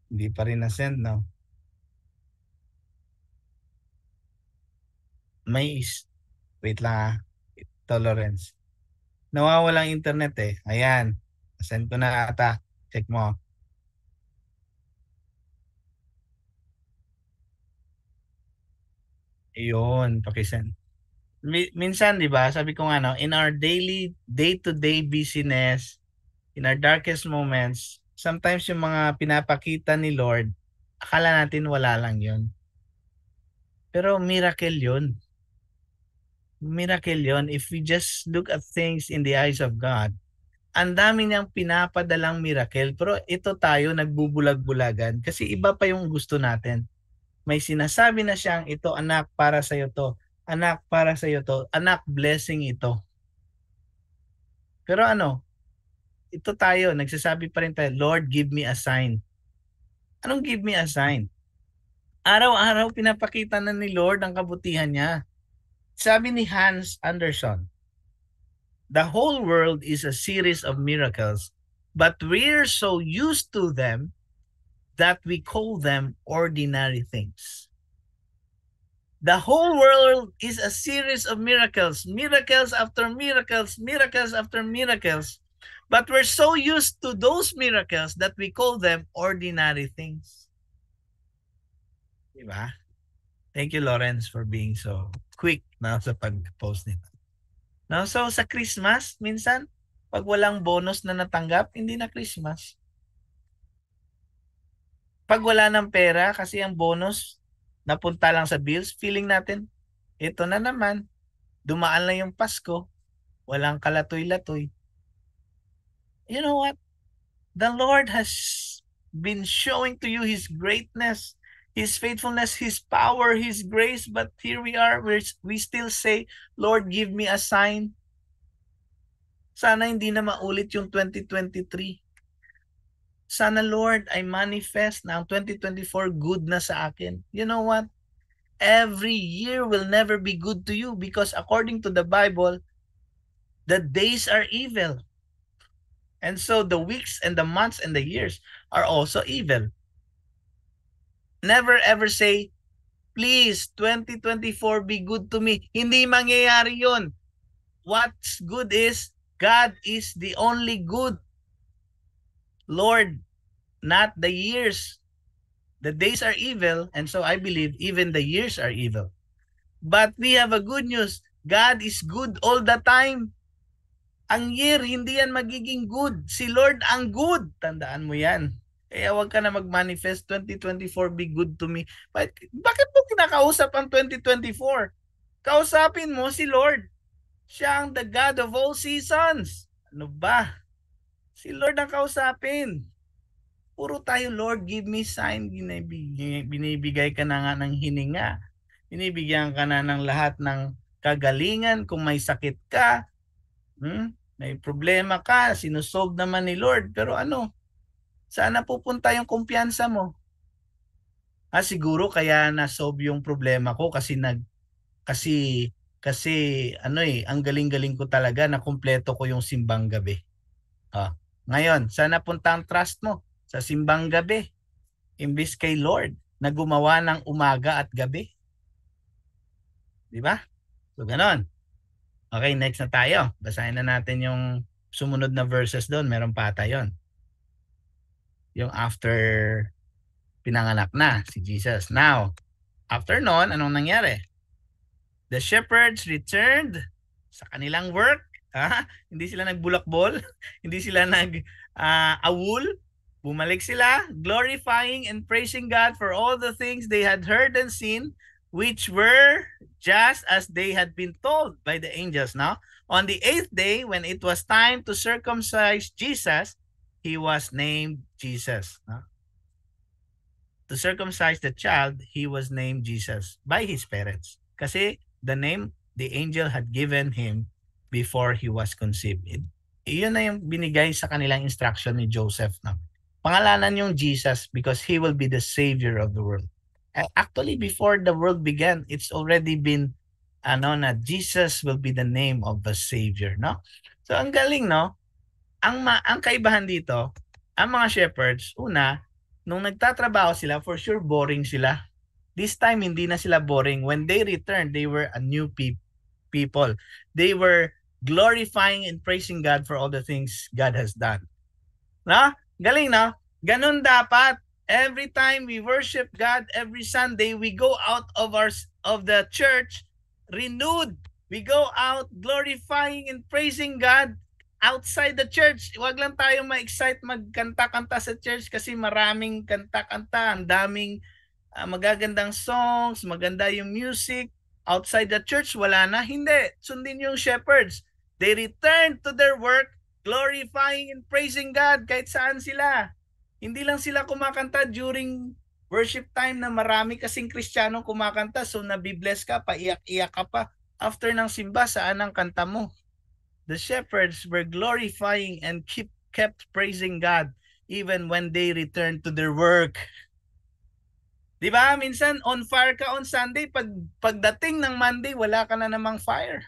Hindi pa rin na-send, no? Wait lang Tolerance. Nawawalang internet eh. Ayan. Send ko na ata. Check mo. Ayun, pakisend. Minsan, di ba, sabi ko nga, no, in our daily, day-to-day busyness, in our darkest moments, sometimes yung mga pinapakita ni Lord, akala natin wala lang yun. Pero miracle yun. Miracle yun. If we just look at things in the eyes of God, ang dami niyang pinapadalang miracle. Pero ito tayo nagbubulag-bulagan kasi iba pa yung gusto natin. May sinasabi na siyang, ito anak, para sa iyo to. Anak, para sa iyo to. Anak, blessing ito. Pero ano, ito tayo, nagsasabi pa rin tayo, Lord, give me a sign. Anong give me a sign? Araw-araw pinapakita na ni Lord ang kabutihan niya. Sabi ni Hans Anderson, the whole world is a series of miracles, but we're so used to them that we call them ordinary things. The whole world is a series of miracles, miracles after miracles, miracles after miracles. But we're so used to those miracles that we call them ordinary things. Diba? Thank you, Lawrence, for being so quick na sa pag-post nito. No? So, sa Christmas, minsan, pag walang bonus na natanggap, hindi na Christmas. Pag wala ng pera, kasi ang bonus, napunta lang sa bills, feeling natin, ito na naman, dumaan lang yung Pasko, walang kalatoy-latoy. You know what? The Lord has been showing to you His greatness, His faithfulness, His power, His grace. But here we are, we still say, Lord, give me a sign. Sana hindi na maulit yung 2023. Sana, Lord, I manifest na ang 2024 good na sa akin. You know what? Every year will never be good to you because according to the Bible, the days are evil. And so the weeks and the months and the years are also evil. Never ever say, please, 2024 be good to me. Hindi mangyayari yun. What's good is, God is the only good. Lord, not the years. The days are evil, and so I believe even the years are evil. But we have a good news. God is good all the time. Ang year, hindi yan magiging good. Si Lord ang good. Tandaan mo yan. Kaya huwag ka na mag-manifest 2024 be good to me. Bakit mo kinakausap ang 2024? Kausapin mo si Lord. Siya ang the God of all seasons. Ano ba? Si Lord ang kausapin. Puro tayo, Lord, give me sign. Binibigay ka na nga ng hininga. Binibigyan ka na ng lahat ng kagalingan. Kung may sakit ka, may problema ka, sinusolve naman ni Lord. Pero ano, saan pupunta yung kumpiyansa mo? Siguro kaya na-solve yung problema ko kasi ang galing-galing ko talaga na kumpleto ko yung simbang gabi. Ngayon, saan punta ang trust mo? Sa simbang gabi. Imbis kay Lord na gumawa ng umaga at gabi. Di ba? So, ganon. Okay, next na tayo. Basahin na natin yung sumunod na verses doon. Meron pa ata yun. Yung after pinanganak na si Jesus. Now, after noon, anong nangyari? The shepherds returned sa kanilang work. Hindi sila nagbulakbol. Hindi sila nag-awul. Bumalik sila, glorifying and praising God for all the things they had heard and seen, which were just as they had been told by the angels. Now, on the 8th day, when it was time to circumcise Jesus, he was named Jesus. to circumcise the child, he was named Jesus by his parents. Kasi the name the angel had given him before he was conceived. Iyon na yung binigay sa kanilang instruction ni Joseph. No? Pangalanan yung Jesus because he will be the savior of the world. Actually, before the world began, it's already been na Jesus will be the name of the savior. No? So ang galing, no? Ang kaibahan dito, ang mga shepherds, una, nung nagtatrabaho sila, for sure boring sila. This time, hindi na sila boring. When they returned, they were a new people. They were glorifying and praising God for all the things God has done. Na? Galing, no? Ganun dapat. Every time we worship God, every Sunday, we go out of the church renewed. We go out glorifying and praising God outside the church. Huwag lang tayo ma-excite magkanta-kanta sa church kasi maraming kanta-kanta, ang daming magagandang songs, maganda yung music. Outside the church, wala na. Hindi. Sundin yung shepherds. They returned to their work, glorifying and praising God kahit saan sila. Hindi lang sila kumakanta during worship time na marami kasing Kristiyano kumakanta, so nabibless ka, paiyak-iyak ka pa. After ng simba, saan ang kanta mo? The shepherds were glorifying and kept praising God even when they returned to their work. Di ba? Minsan on fire ka on Sunday, pagdating ng Monday, wala ka na namang fire.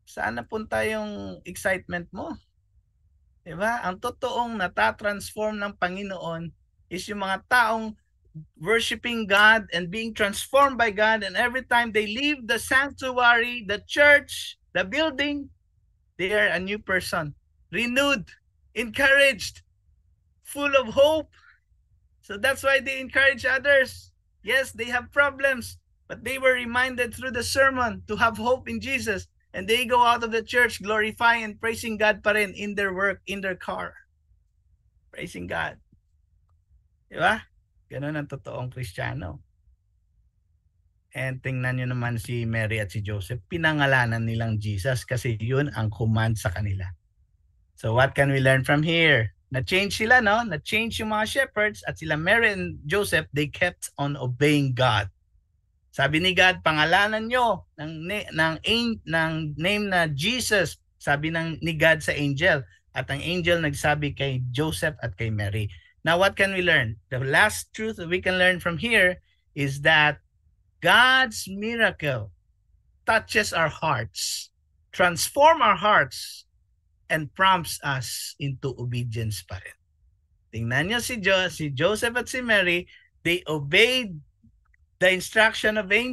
Saan napunta yung excitement mo? Di ba? Ang totoong natatransform ng Panginoon is yung mga taong worshiping God and being transformed by God, and every time they leave the sanctuary, the church, the building, they are a new person, renewed, encouraged, full of hope. So that's why they encourage others. Yes, they have problems, but they were reminded through the sermon to have hope in Jesus, and they go out of the church glorifying and praising God pa rin in their work, in their car. Praising God. Diba? Ganun ang totoong Kristiyano. And tingnan nyo naman si Mary at si Joseph, pinangalanan nilang Jesus kasi yun ang command sa kanila. So what can we learn from here? Na-change sila, no? Na-change yung mga shepherds at sila Mary and Joseph, they kept on obeying God. Sabi ni God, pangalanan nyo ng name na Jesus, sabi ni God sa angel. At ang angel nagsabi kay Joseph at kay Mary. Now, what can we learn? The last truth that we can learn from here is that God's miracle touches our hearts, transform our hearts, and prompts us into obedience pa rin. Tingnan nyo si Joseph at si Mary, they obeyed the instruction of the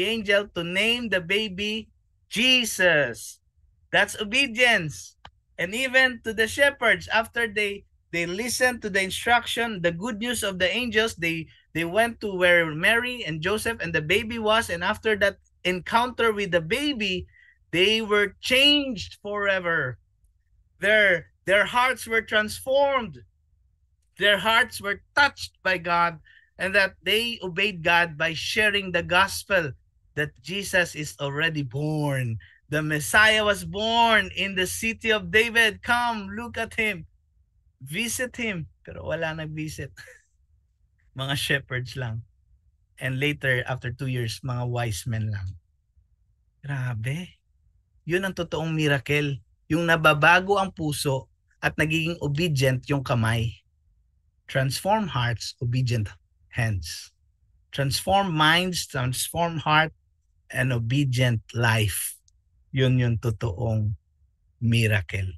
angel to name the baby Jesus. That's obedience. And even to the shepherds, after they listened to the instruction, the good news of the angels, they went to where Mary and Joseph and the baby was, and after that encounter with the baby, they were changed forever. Their hearts were transformed. Their hearts were touched by God, and that they obeyed God by sharing the gospel that Jesus is already born. The Messiah was born in the city of David. Come, look at him. Visit him. Pero wala nag-visit. Mga shepherds lang. And later, after 2 years, mga wise men lang. Grabe. Yun ang totoong miracle. Yung nababago ang puso at nagiging obedient yung kamay. Transform hearts, obedient hands. Transform minds, transform heart, and obedient life. Yun yung totoong miracle.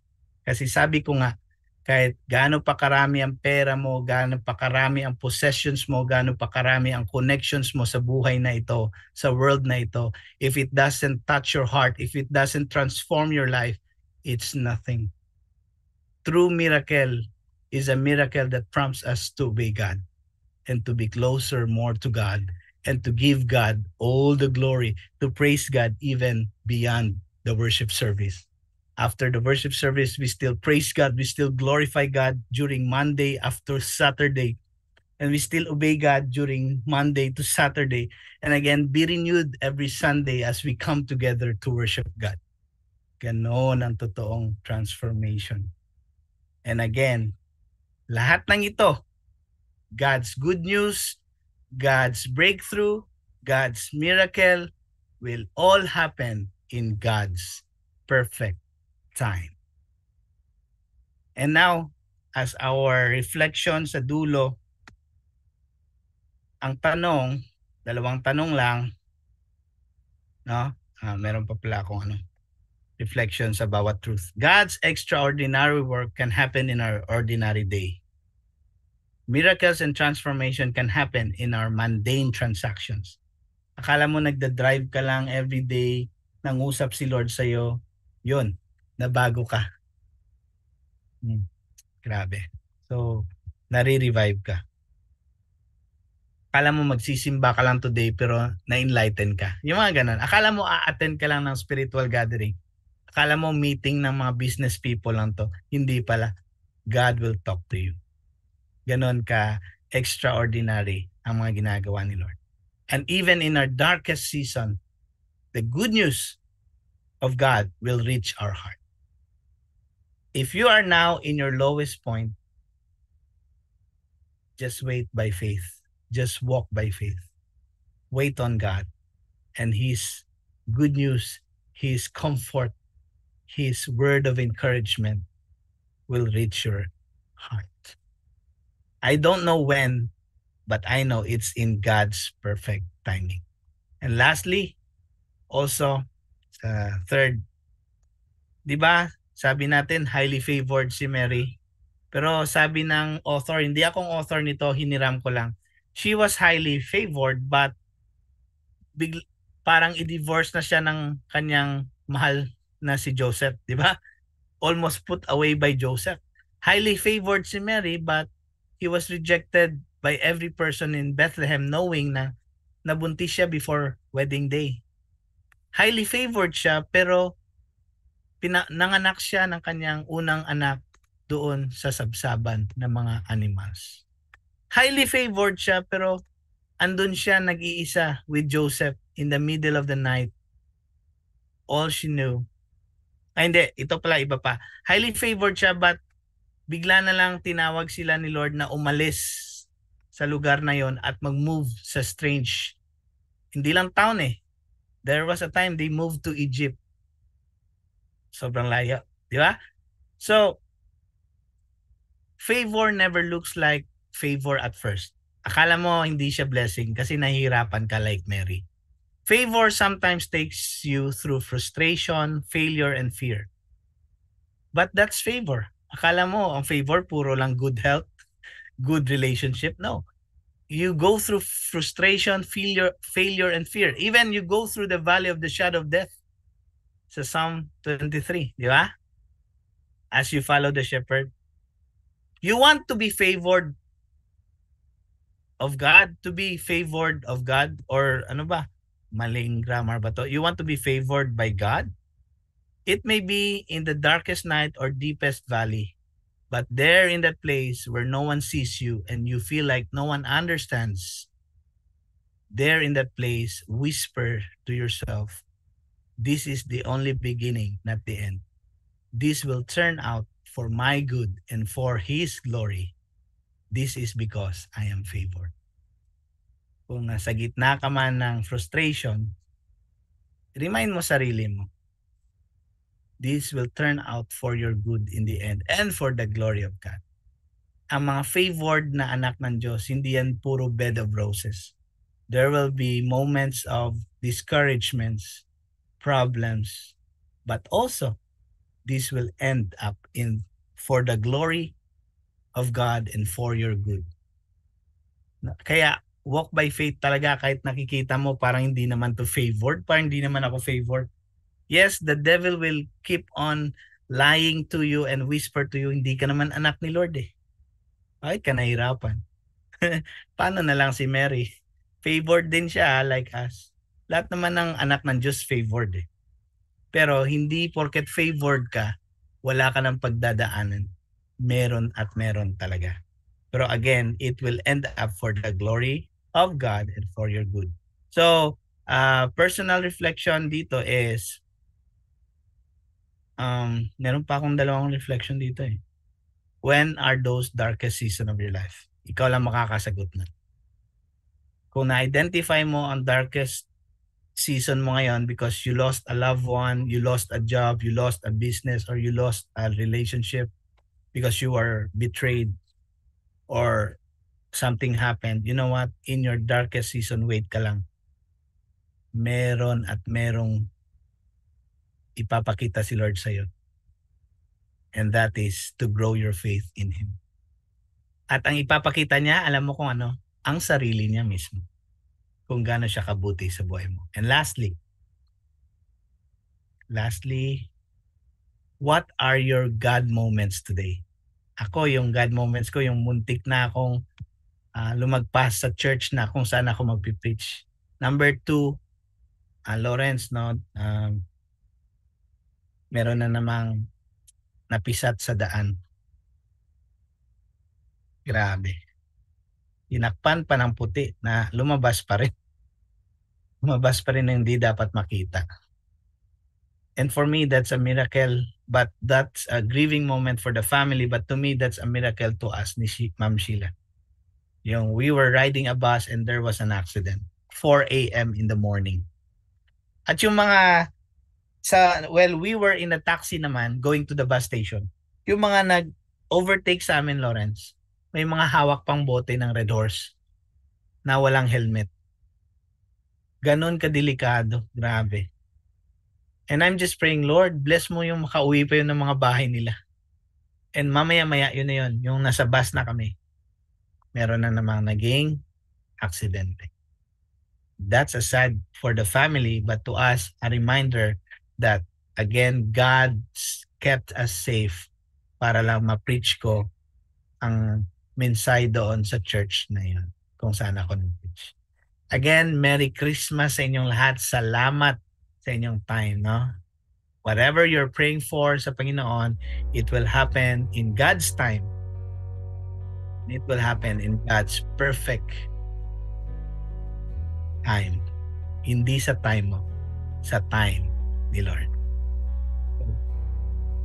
Kasi sabi ko nga, kahit gaano pa karami ang pera mo, gaano pa karami ang possessions mo, gaano pa karami ang connections mo sa buhay na ito, sa world na ito, if it doesn't touch your heart, if it doesn't transform your life, it's nothing. True miracle is a miracle that prompts us to obey God and to be closer more to God and to give God all the glory, to praise God even beyond the worship service. After the worship service, we still praise God, we still glorify God during Monday after Saturday, and we still obey God during Monday to Saturday, and again, be renewed every Sunday as we come together to worship God. Ganon ang totoong transformation. And again, lahat ng ito, God's good news, God's breakthrough, God's miracle will all happen in God's perfect time. And now, as our reflection sa dulo, ang tanong, dalawang tanong lang, no? Meron pa pala akong reflection sa bawat truth. God's extraordinary work can happen in our ordinary day. Miracles and transformation can happen in our mundane transactions. Akala mo nagda-drive ka lang every day, nangusap si Lord sa'yo, yun, nabago ka. Grabe. So, nare-revive ka. Akala mo magsisimba ka lang today pero na-enlighten ka. Yung mga ganun. Akala mo a-attend ka lang ng spiritual gathering. Akala mo meeting ng mga business people lang to. Hindi pala. God will talk to you. Ganon ka extraordinary ang mga ginagawa ni Lord. And even in our darkest season, the good news of God will reach our heart. If you are now in your lowest point, just wait by faith. Just walk by faith. Wait on God. And His good news, His comfort, His word of encouragement will reach your heart. I don't know when, but I know it's in God's perfect timing. And lastly, also, third, di ba, sabi natin, highly favored si Mary. Pero sabi ng author, hindi akong author nito, hiniram ko lang. She was highly favored, but parang i-divorce na siya ng kanyang mahal na si Joseph, di ba? Almost put away by Joseph. Highly favored si Mary, but he was rejected by every person in Bethlehem knowing na nabuntis siya before wedding day. Highly favored siya, pero nanganak siya ng kanyang unang anak doon sa sabsaban ng mga animals. Highly favored siya, pero andun siya nag-iisa with Joseph in the middle of the night. All she knew. Hindi, ito pala iba pa. Highly favored siya, but bigla na lang tinawag sila ni Lord na umalis sa lugar na yon at mag-move sa strange. Hindi lang town eh. There was a time they moved to Egypt. Sobrang layo. Di ba? So, favor never looks like favor at first. Akala mo hindi siya blessing kasi nahihirapan ka like Mary. Favor sometimes takes you through frustration, failure, and fear. But that's favor. Akala mo ang favor puro lang good health, good relationship. No. You go through frustration, failure, and fear. Even you go through the valley of the shadow of death. Sa Psalm 23, di ba? As you follow the shepherd. You want to be favored of God, to be favored of God, or ano ba? Maling grammar ba to? You want to be favored by God? It may be in the darkest night or deepest valley, but there in that place where no one sees you and you feel like no one understands, there in that place, whisper to yourself, this is the only beginning, not the end. This will turn out for my good and for His glory. This is because I am favored. Kung nasa gitna ka man ng frustration, remind mo sarili mo, this will turn out for your good in the end and for the glory of God. Ang mga favored na anak ng Diyos, hindi yan puro bed of roses. There will be moments of discouragements, problems, but also this will end up in for the glory of God and for your good. Kaya walk by faith talaga kahit nakikita mo parang hindi naman to favored, parang hindi naman ako favored. Yes, the devil will keep on lying to you and whisper to you, hindi ka naman anak ni Lord eh. Bakit ka nahirapan? Paano na lang si Mary? Favored din siya like us. Lahat naman ng anak ng Diyos favored eh. Pero hindi porket favored ka, wala ka ng pagdadaanan. Meron at meron talaga. Pero again, it will end up for the glory of God and for your good. So, personal reflection dito is, meron pa akong dalawang reflection dito eh. When are those darkest season of your life? ikaw lang makakasagot na. Kung na-identify mo ang darkest season mo ngayon because you lost a loved one, you lost a job, you lost a business, or you lost a relationship because you were betrayed or something happened, you know what? In your darkest season, wait ka lang. Meron at merong ipapakita si Lord sa'yo. And that is to grow your faith in Him. At ang ipapakita niya, alam mo kung ano? Ang sarili niya mismo. Kung gaano siya kabuti sa buhay mo. And lastly, what are your God moments today? Ako, yung God moments ko, yung muntik na akong lumagpas sa church na kung saan ako magpipreach. Number 2, Lawrence, no, meron na namang napisat sa daan. Grabe. Tinakpan pa ng puti na lumabas pa rin. Lumabas pa rin na hindi dapat makita. And for me, that's a miracle. But that's a grieving moment for the family. But to me, that's a miracle to us ni Ma'am Sheila. Yung we were riding a bus and there was an accident. 4 a.m. in the morning. At yung mga we were in a taxi naman going to the bus station. Yung mga nag-overtake sa amin, Lawrence, may mga hawak pang bote ng Red Horse na walang helmet. Ganon kadelikado. Grabe. And I'm just praying, Lord, bless mo yung makauwi pa yun ng mga bahay nila. And mamaya-maya yun na yun, yung nasa bus na kami. Meron na namang naging aksidente. That's a sad for the family, but to us, a reminder that, again, God kept us safe para lang ma-preach ko ang mensahe doon sa church na yun, kung saan ako nag-preach. Again, Merry Christmas sa inyong lahat. Salamat sa inyong time, no? Whatever you're praying for sa Panginoon, it will happen in God's time. It will happen in God's perfect time. Hindi sa time mo, sa time ni Lord.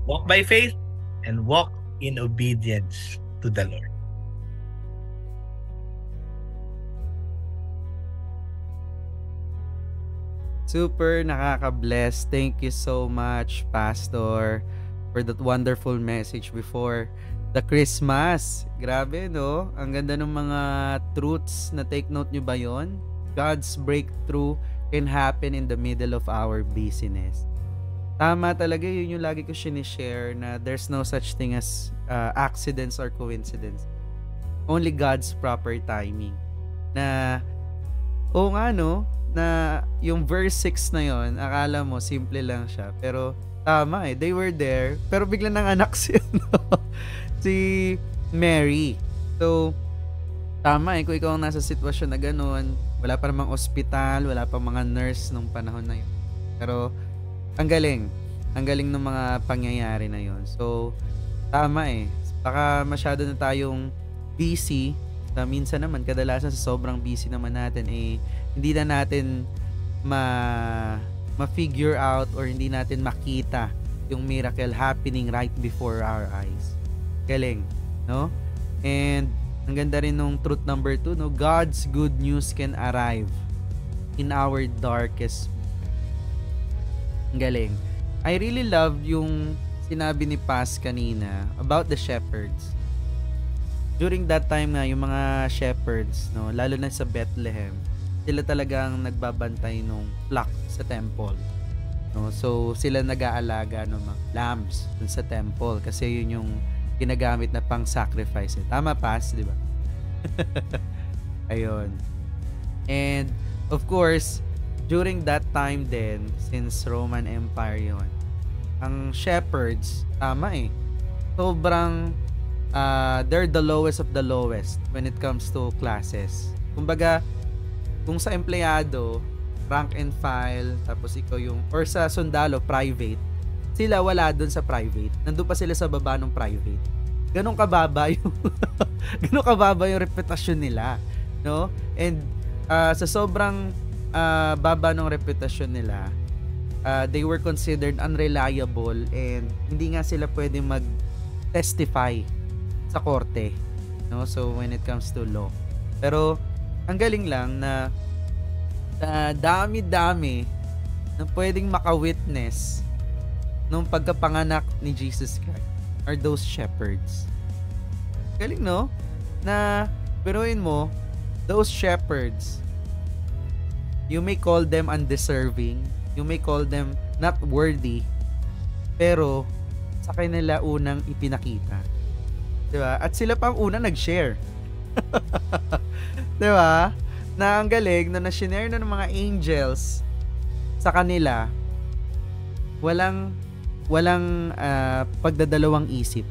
Walk by faith and walk in obedience to the Lord. Super nakaka-bless. Thank you so much, Pastor, for that wonderful message before the Christmas. Grabe, no? Ang ganda ng mga truths. Na take note nyo ba yon? God's breakthrough can happen in the middle of our busyness. Tama talaga, yun yung lagi ko sinishare na there's no such thing as accidents or coincidence. Only God's proper timing. Na, oo nga, no? Na yung verse 6 na yon, akala mo simple lang siya, pero tama they were there, pero bigla nang anak si Mary. So tama kung ikaw ang nasa sitwasyon na ganun, wala pa namang ospital, wala pa mga nurse nung panahon na yun, pero ang galing ng mga pangyayari na yon. So tama baka masyado na tayong busy. Minsan naman, kadalasan sa sobrang busy naman natin, hindi na natin ma-figure out or hindi natin makita yung miracle happening right before our eyes. Galing, no? And ang ganda rin nung truth number 2, no? God's good news can arrive in our darkest. Ang galing. I really love yung sinabi ni Paz kanina about the shepherds. During that time nga, yung mga shepherds, no, lalo na sa Bethlehem, sila talagang nagbabantay nung flock sa temple. No? So, sila nag-aalaga ng mga lambs dun sa temple kasi yun yung ginagamit na pang-sacrifice. Tama, Pas, di ba? Ayun. And, of course, during that time din, since Roman Empire yun, ang shepherds, tama sobrang they're the lowest of the lowest when it comes to classes. Kumbaga, kung sa empleyado, rank and file, tapos ikaw yung, or sa sundalo, private, sila wala dun sa private. Nandun pa sila sa baba ng private. Ganun kababa yung reputasyon nila, no? And sa sobrang baba ng reputasyon nila, they were considered unreliable and hindi nga sila pwede mag-testify sa korte. no? So when it comes to law. Pero ang galing lang na dami-dami na pwedeng maka-witness nung pagkapanganak ni Jesus Christ are those shepherds. Galing, no? Na biruin mo, those shepherds, you may call them undeserving, you may call them not worthy, pero sa kanila unang ipinakita. Diba? At sila pang unang nag-share. Diba? Na ang galing na na-share na ng mga angels sa kanila, walang pagdadalawang isip,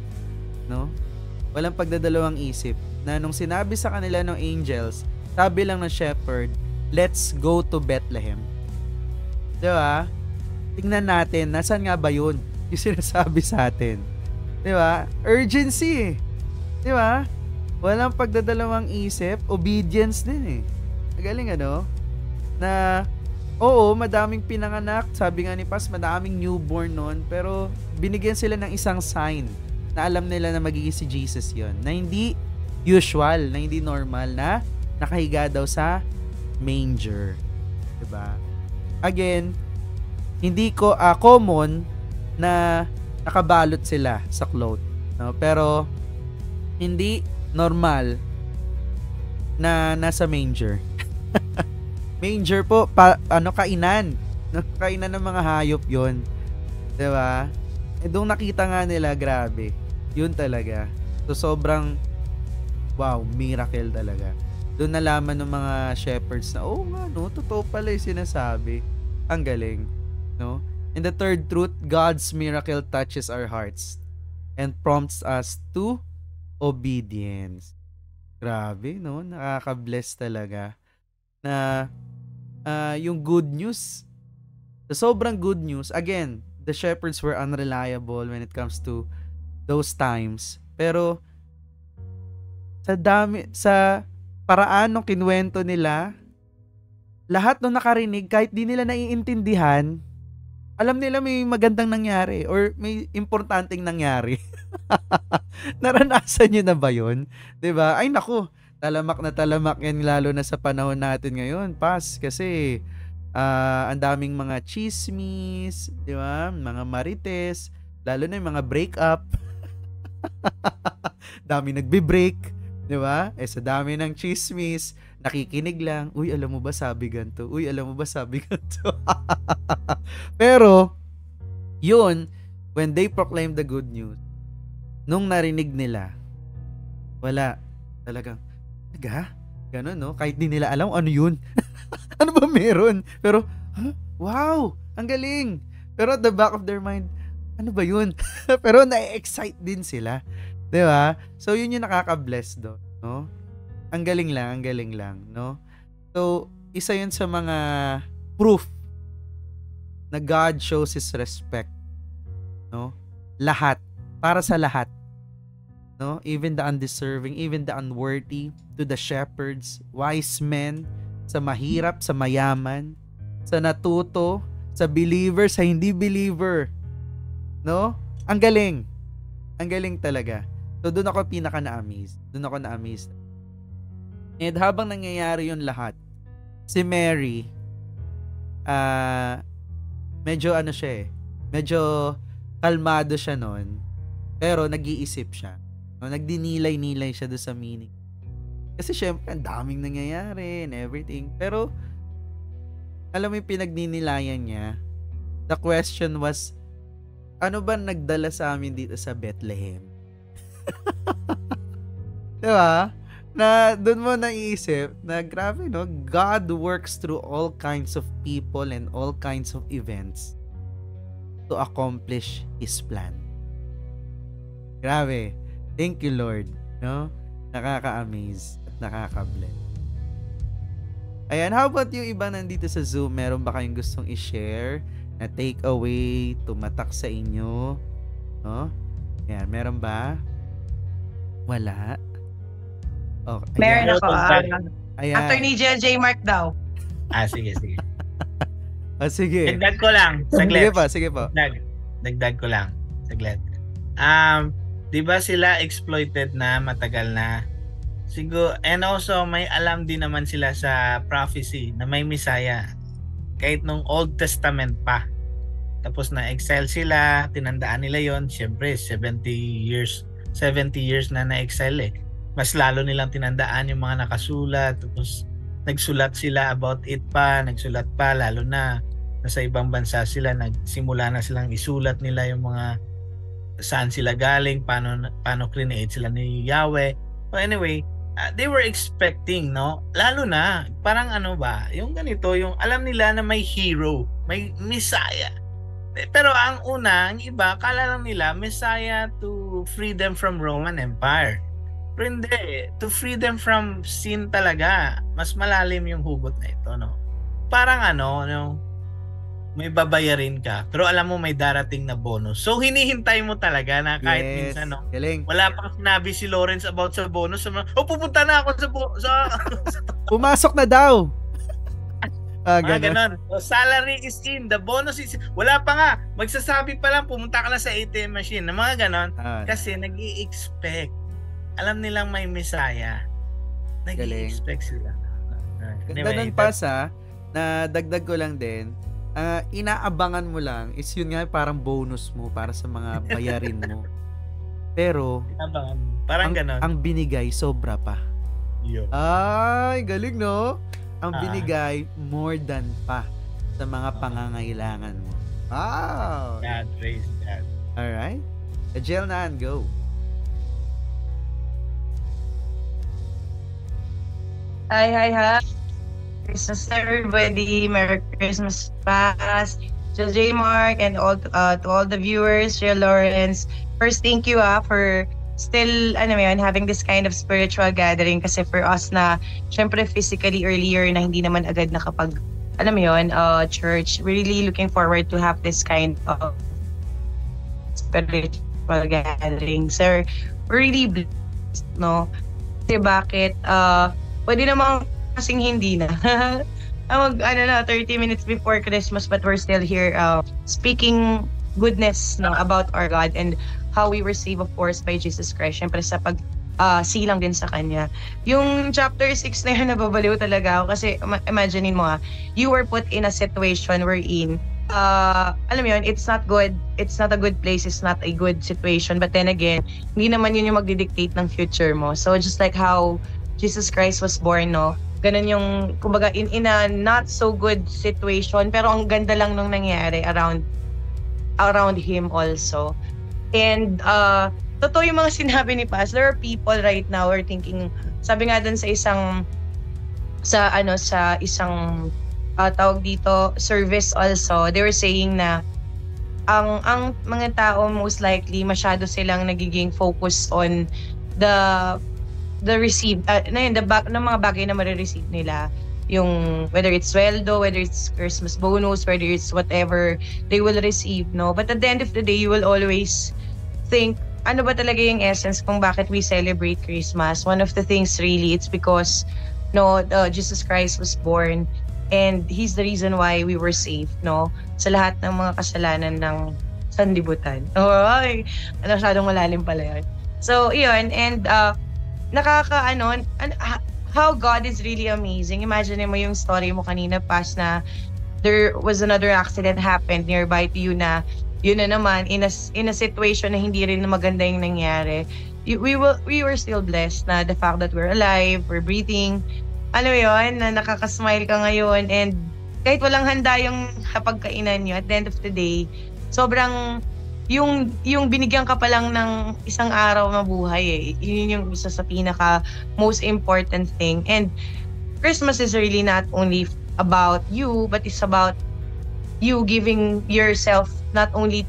no? Walang pagdadalawang isip na nung sinabi sa kanila ng angels, sabi lang ng shepherd, let's go to Bethlehem. Diba? Tingnan natin, nasaan nga ba yun? Yung sinasabi sa atin. Diba? Urgency. Diba? Walang pagdadalawang isip, obedience din eh. Magaling ano? Na, oo, madaming pinanganak. Sabi nga ni Paz, madaming newborn nun. Pero, binigyan sila ng isang sign na alam nila na magiging si Jesus yon, na hindi usual, na hindi normal, na nakahiga daw sa manger. Diba? Again, hindi ko common na nakabalot sila sa cloth, no? Pero hindi normal na nasa manger. Manger po, kainan. Kainan ng mga hayop yon. Diba? Eh, doon nakita nga nila, grabe. Yun talaga. So, sobrang, wow, miracle talaga. Doon nalaman ng mga shepherds na, oh nga, no, totoo pala yung sinasabi. Ang galing, no? And the third truth, God's miracle touches our hearts and prompts us to obedience. Grabe, no? Nakaka-bless talaga na yung good news, the sobrang good news, again, the shepherds were unreliable when it comes to those times. Pero sa paraan ng kinuwento nila, lahat ng nakarinig, kahit di nila naiintindihan, alam nila may magandang nangyari or may importanteng nangyari. Naranasan nyo na ba yun? Diba? Ay naku, talamak na talamak yan lalo na sa panahon natin ngayon, Pas. Kasi ang daming mga chismis, diba? Mga marites, lalo na yung mga break-up. Dami nagbe-break, diba? Eh sa dami ng chismis, nakikinig lang, uy, alam mo ba sabi ganito? Uy, alam mo ba sabi ganito? Pero, yun, when they proclaim the good news, nung narinig nila, wala, talagang, Ganon, no? Kahit di nila alam ano yun. Ano ba meron? Pero, wow, ang galing. Pero at the back of their mind, ano ba yun? Pero na-excite din sila. Diba? So, yun yung nakaka-bless doon, no? Ang galing lang, no? So, isa yun sa mga proof na God shows His respect, no? Lahat, para sa lahat, no? Even the undeserving, even the unworthy, to the shepherds, wise men, sa mahirap, sa mayaman, sa natuto, sa believer, sa hindi believer, no? Ang galing talaga. So, doon ako pinaka-na-amaze. And habang nangyayari yun lahat, si Mary, medyo medyo kalmado siya nun, pero nag-iisip siya. No? Nagdinilay-nilay siya doon sa meaning. Kasi syempre, ang daming nangyayari and everything. Pero, alam mo yung pinagdinilayan niya, the question was, ano ba nagdala sa amin dito sa Bethlehem? Diba? Na doon mo naiisip na grabe, no? God works through all kinds of people and all kinds of events to accomplish His plan. Grabe. Thank you, Lord. No? Nakaka-amaze at nakaka-bless. Ayan, how about yung iba nandito sa Zoom? Meron ba kayong gustong i-share na takeaway, tumatak sa inyo? No? Ayan, meron ba? Wala? Okay. Meron ako. Ayan. Attorney J. Mark daw. Sige. Sige. Dagdag ko lang. Saglit. Sige po. Dagdag ko lang. Saglit. Di ba sila exploited na matagal na Siguro, and also may alam din naman sila sa prophecy na may Messiah. Kahit nung Old Testament pa. Tapos na-exile sila, tinandaan nila yon. Siyempre, 70 years na na-exile eh. Mas lalo nilang tinandaan yung mga nakasulat. Tapos nagsulat sila about it pa, nagsulat pa, lalo na nasa ibang bansa sila, nagsimula na silang isulat nila yung mga saan sila galing, paano create sila ni Yahweh. So anyway, they were expecting, no? Lalo na, parang ano ba, yung ganito, yung alam nila na may hero, may Messiah. Pero ang una, ang iba, kala lang nila, Messiah to free them from Roman Empire. Pero hindi, to free them from sin talaga. Mas malalim yung hugot na ito, no? Parang ano, no? May babayarin ka, pero alam mo may darating na bonus. So hinihintay mo talaga na kahit minsan, no? Galing. Wala pang sinabi si Lawrence about sa bonus. Pupunta na ako sa Pumasok na daw. Ganon. So, salary is in, the bonus is in. Wala pa nga. Magsasabi pa lang, pumunta ka na sa ATM machine. Mga ganon. Kasi nag-i-expect. Alam nilang may Messiah. Nag-i-expect sila. Ganda nun pa na dagdag ko lang din, inaabangan mo lang is yun nga parang bonus mo para sa mga bayarin mo. Pero, inaabangan mo. Parang ganon. Ang binigay, sobra pa. Yo. Ay, galing no? Ang binigay, more than pa sa mga pangangailangan mo. Wow! God, praise God. Alright. Ajel Nan, go. Hi. Christmas everybody. Merry Christmas past. To J Mark and all to all the viewers, Real Lawrence. First, thank you for still having this kind of spiritual gathering kasi for us na syempre physically earlier na hindi naman agad nakapag church, really looking forward to have this kind of spiritual gathering. Sir, really blessed, no? Kasi bakit pwede namang kasing hindi na 30 minutes before Christmas but we're still here speaking goodness about our God and how we were saved, of course, by Jesus Christ. Siyempre sa silang din sa Kanya. Yung chapter 6 na yun, nababaliw talaga ako kasi imaginein mo you were put in a situation wherein it's not good, it's not a good place, it's not a good situation, but then again, hindi naman yun yung magdidictate ng future mo. So just like how Jesus Christ was born, no? Ganun yung, kumbaga, in a not so good situation, pero ang ganda lang nung nangyari around Him also. And totoo yung mga sinabi ni Paz. There are people right now who are thinking, sabi nga dun sa isang tawag dito, service also, they were saying na ang mga tao most likely masyado silang nagiging focused on the receive ng mga bagay na marireceive nila, yung whether it's sweldo, whether it's Christmas bonus, whether it's whatever they will receive, no? But at the end of the day, you will always think, ano ba talaga yung essence kung bakit we celebrate Christmas? One of the things really, it's because Jesus Christ was born and He's the reason why we were saved, no? Sa lahat ng mga kasalanan ng sanlibutan. Ay, masyadong malalim pala yun. So, yun, and how God is really amazing. Imagine mo yung story mo kanina, Pas, na there was another accident happened nearby to you na yun na naman in a situation na hindi rin maganda yung nangyari. We were still blessed na the fact that we're alive, we're breathing. Ano yun, na nakakasmile ka ngayon and kahit walang handa yung pagkainan nyo, at the end of the day, sobrang yung binigyan ka pa lang ng isang araw na buhay yun yung isa sa pinaka most important thing. And Christmas is really not only about you, but it's about you giving yourself not only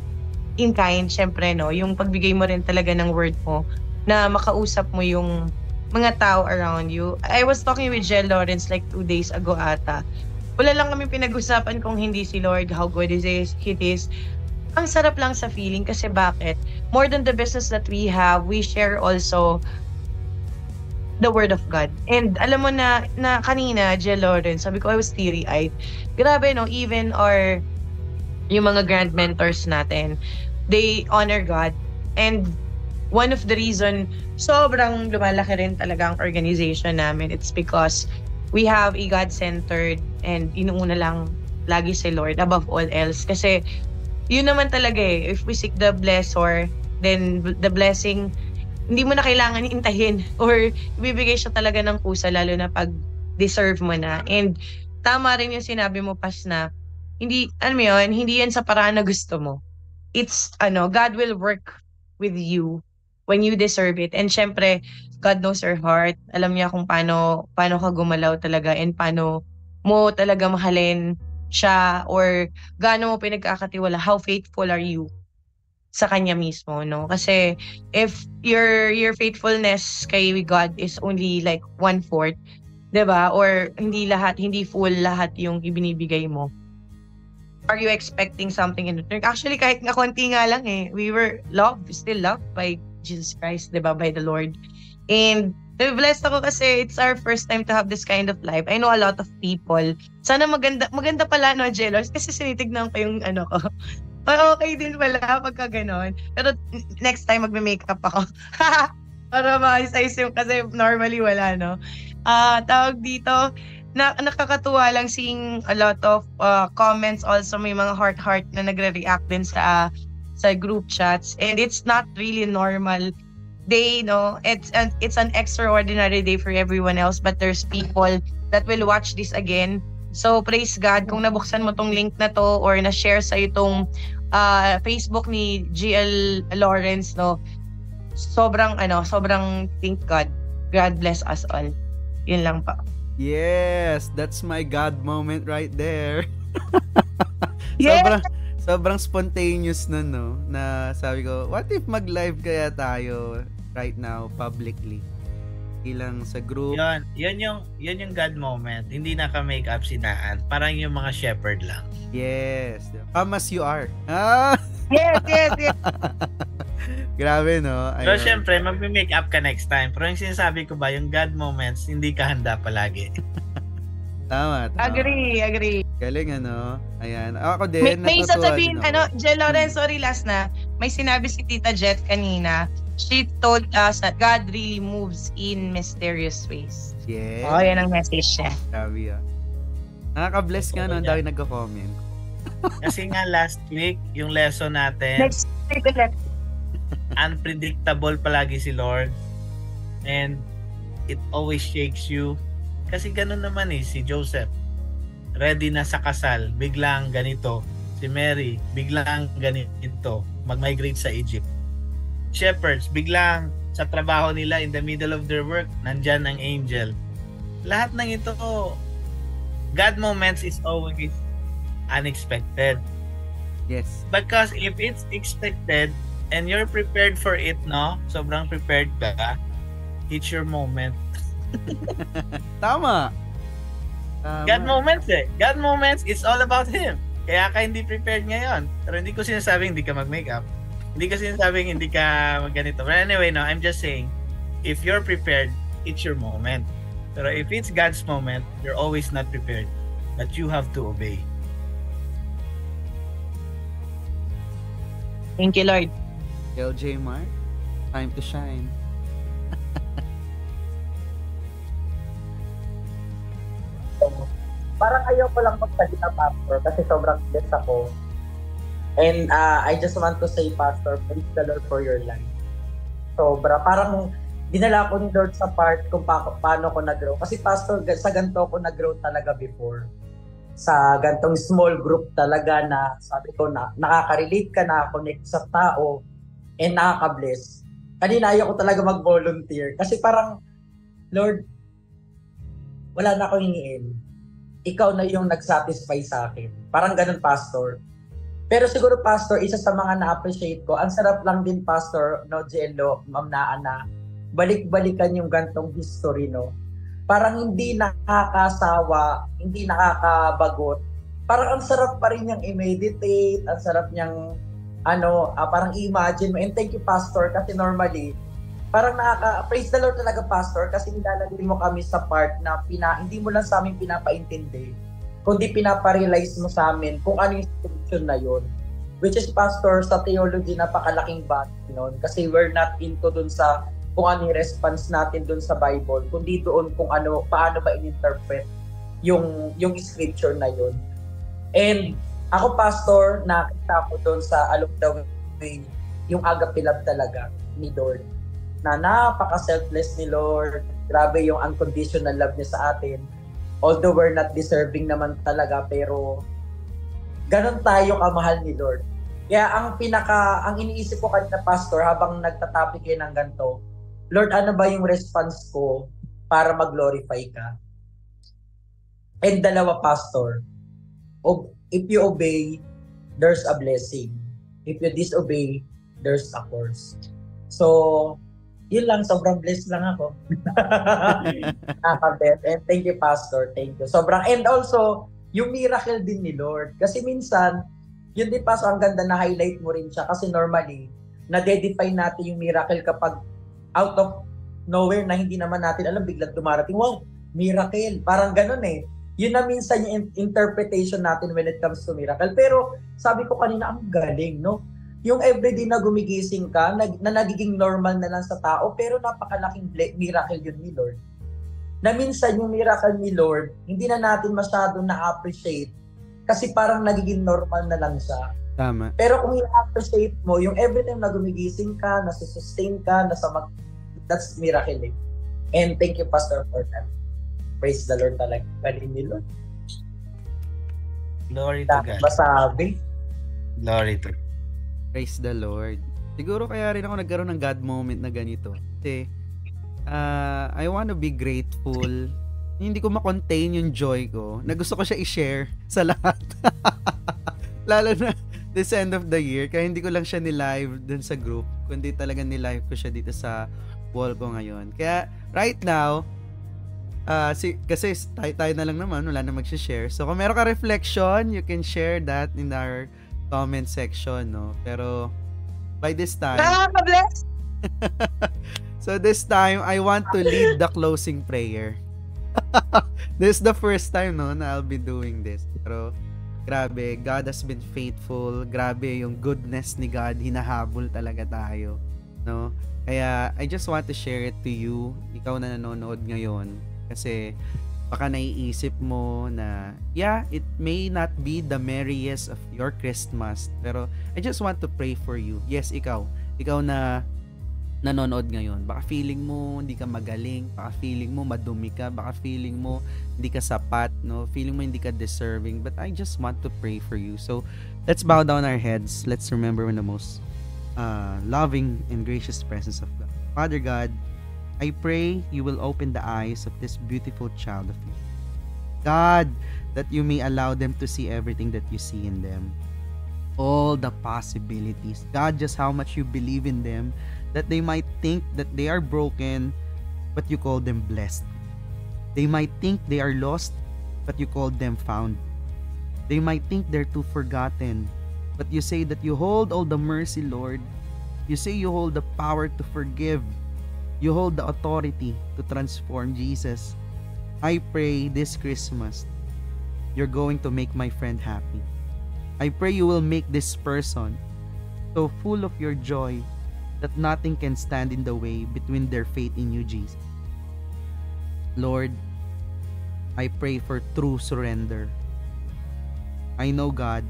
in kind, syempre, no, yung pagbigay mo rin talaga ng word mo na makausap mo yung mga tao around you. I was talking with Jel Lawrence like 2 days ago ata. Wala lang kami pinag-usapan kung hindi si Lord, how good He is. Ang sarap lang sa feeling kasi bakit? More than the business that we have, we share also the Word of God. And alam mo na kanina, Jel Lawrence, sabi ko, I was teary-eyed. Grabe, no? Even yung mga grand mentors natin, they honor God. And one of the reason sobrang lumalaki rin talaga ang organization namin, it's because we have a God-centered and inuuna lang lagi si Lord above all else. Kasi yun naman talaga if we seek the blessor, then the blessing, hindi mo na kailangan intahin or ibibigay siya talaga ng kusa, lalo na pag deserve mo na. And tama rin yung sinabi mo, Pas, na hindi, hindi yan sa paraan na gusto mo. It's, God will work with you when you deserve it. And syempre, God knows your heart. Alam niya kung paano ka gumalaw talaga and paano mo talaga mahalin siya or gaano mo pinagkakatiwala, how faithful are you sa kanya mismo, no? Kasi if your faithfulness kay God is only like 1/4, 'di ba? Or hindi full lahat yung ibinibigay mo. Are you expecting something in return? Actually, kahit nga konti nga lang we were still loved by Jesus Christ, 'di ba? By the Lord. And blessed ako kasi it's our first time to have this kind of life. I know a lot of people. Sana maganda pala, no, Jelos? Kasi sinitignan ko yung ko. Okay din pala pagka ganon. Pero next time magme-makeup ako. Para ma-size yung, kasi normally wala, no? Tawag dito, nakakatuwa lang seeing a lot of comments also. May mga heart na nagre-react din sa group chats. And it's not really normal day, no? It's an extraordinary day for everyone else, but there's people that will watch this again. So praise God kung nabuksan mo tong link na to or na-share sa itong Facebook ni GL Lawrence, no? Sobrang thank God. God bless us all. Yun lang pa. Yes, that's my God moment right there. Yes! Sobrang spontaneous na, no? Na sabi ko, what if mag-live kaya tayo right now publicly? Ilang sa group. Yan yung God moment. Hindi naka-make up si Naan. Parang yung mga shepherd lang. Yes. Come as you are. Yes. Grabe, no? Pero syempre, mag-make up ka next time. Pero yung sinasabi ko ba, yung God moments, hindi ka handa palagi. Tama. Agree. Galing, ano? Ayan. Ako din. May sasabihin, Jen Lawrence, sorry, last na. May sinabi si Tita Jet kanina. She told us that God really moves in mysterious ways. Yes. Yan ang message niya. Sabi Nakaka-bless nga, no? Ang dami nagko-comment. Kasi nga last week, yung lesson natin, Next week ulit. Unpredictable palagi si Lord. And it always shakes you. Kasi ganun naman si Joseph. Ready na sa kasal, biglang ganito. Si Mary, biglang ganito. Mag-migrate sa Egypt. Shepherds, biglang sa trabaho nila in the middle of their work, nandyan ang angel. Lahat ng ito, God moments is always unexpected. Yes. Because if it's expected and you're prepared for it, no? Sobrang prepared ka, it's your moment. Tama. God moments God moments, it's all about Him. Kaya ka hindi prepared ngayon. Pero hindi ko sinasabing hindi ka mag-makeup. Hindi ko sinasabing hindi ka mag-ganito. But anyway, no, I'm just saying, if you're prepared, it's your moment. Pero if it's God's moment, you're always not prepared. But you have to obey. Thank you, Lord. LJ Mark, time to shine. Parang ayoko lang magsalita, Pastor, kasi sobrang blessed ako. And I just want to say, Pastor, praise the Lord for your life. Sobra. Parang dinala ko ni Lord sa part kung paano ko nag-grow. Kasi, Pastor, sa ganito ko nag-grow talaga before. Sa gantong small group talaga na sabi ko na nakaka-relate ka, na-connect sa tao, and nakaka-bless. Kanina ayaw ko talaga mag-volunteer. Kasi parang, Lord, wala na akong hingin. Ikaw na yung nag-satisfy sa akin. Parang ganun, Pastor. Pero siguro, Pastor, isa sa mga na-appreciate ko, ang sarap lang din, Pastor, no, Jello, Ma'am Naan, na balik-balikan yung gantong history, no? Parang hindi nakakasawa, hindi nakakabagot. Parang ang sarap pa rin niyang i-meditate, ang sarap niyang, parang i-imagine mo. And thank you, Pastor, kasi normally, parang praise the Lord talaga, Pastor, kasi nilalagay mo kami sa part na hindi mo lang sa amin pinapaintindi, kundi pinaparealize mo sa amin kung ano yung solution na yun. Which is, Pastor, sa theology, napakalaking battle nun. Kasi we're not into dun sa kung ano yung response natin dun sa Bible, kundi doon kung ano, paano ba in-interpret yung scripture na yun. And ako, Pastor, nakita ko doon sa Along the Way, yung agape love talaga ni Lord. Na napaka-selfless ni Lord. Grabe yung unconditional love niya sa atin. Although we're not deserving naman talaga, pero ganon tayo kamahal ni Lord. Kaya ang iniisip ko kanina, Pastor, habang nagtatopic kayo ng ganito, Lord, ano ba yung response ko para mag-glorify ka? And dalawa, Pastor, if you obey, there's a blessing. If you disobey, there's a curse. So, yun lang, sobrang blessed lang ako. Nakabet. And thank you, Pastor. Thank you. And also, yung miracle din ni Lord. Kasi minsan, yun din, Pastor, ang ganda na highlight mo rin siya. Kasi normally, na-define natin yung miracle kapag out of nowhere na hindi naman natin alam, biglang dumarating, wow, miracle. Parang ganun eh. Yun na minsan yung interpretation natin when it comes to miracle. Pero sabi ko kanina, ang galing, no? Yung everyday na gumigising ka, na nagiging normal na lang sa tao, pero napakalaking miracle yun ni Lord. Na minsan yung miracle ni Lord, hindi na natin masyado na-appreciate kasi parang nagiging normal na lang siya. Tama. Pero kung i-appreciate mo, yung every time na gumigising ka, nasusustain ka, that's miracle eh. And thank you, Pastor, for that. Praise the Lord talaga. Galing ni Lord. Glory to God. Masabi. Glory to God. Praise the Lord. Siguro kaya rin ako nagkaroon ng God moment na ganito. Kasi, I want to be grateful. Hindi ko ma-contain yung joy ko na gusto ko siya i-share sa lahat. Lalo na this end of the year. Kaya hindi ko lang siya ni-live dun sa group. Kundi talaga ni-live ko siya dito sa wall ko ngayon. Kaya, right now, kasi tayo na lang naman, wala na mag-share. So, kung meron ka reflection, you can share that in our comment section, no? Pero, by this time... Nakaka-bless! So, this time, I want to lead the closing prayer. This is the first time, no, na I'll be doing this. Pero, grabe, God has been faithful. Grabe, yung goodness ni God, hinahabol talaga tayo, no? Kaya, I just want to share it to you, ikaw na nanonood ngayon. Kasi, baka naiisip mo na, yeah, it may not be the merriest of your Christmas, pero I just want to pray for you. Yes, ikaw na nanonood ngayon. Baka feeling mo hindi ka magaling, baka feeling mo madumi ka, baka feeling mo hindi ka sapat, no? Feeling mo hindi ka deserving, but I just want to pray for you. So, let's bow down our heads. Let's remember in the most loving and gracious presence of God. Father God, I pray you will open the eyes of this beautiful child of yours. God, that you may allow them to see everything that you see in them. All the possibilities. God, just how much you believe in them, that they might think that they are broken, but you call them blessed. They might think they are lost, but you call them found. They might think they're too forgotten, but you say that you hold all the mercy, Lord. You say you hold the power to forgive. You hold the authority to transform, Jesus. I pray this Christmas, you're going to make my friend happy. I pray you will make this person so full of your joy that nothing can stand in the way between their faith in you, Jesus. Lord, I pray for true surrender. I know, God,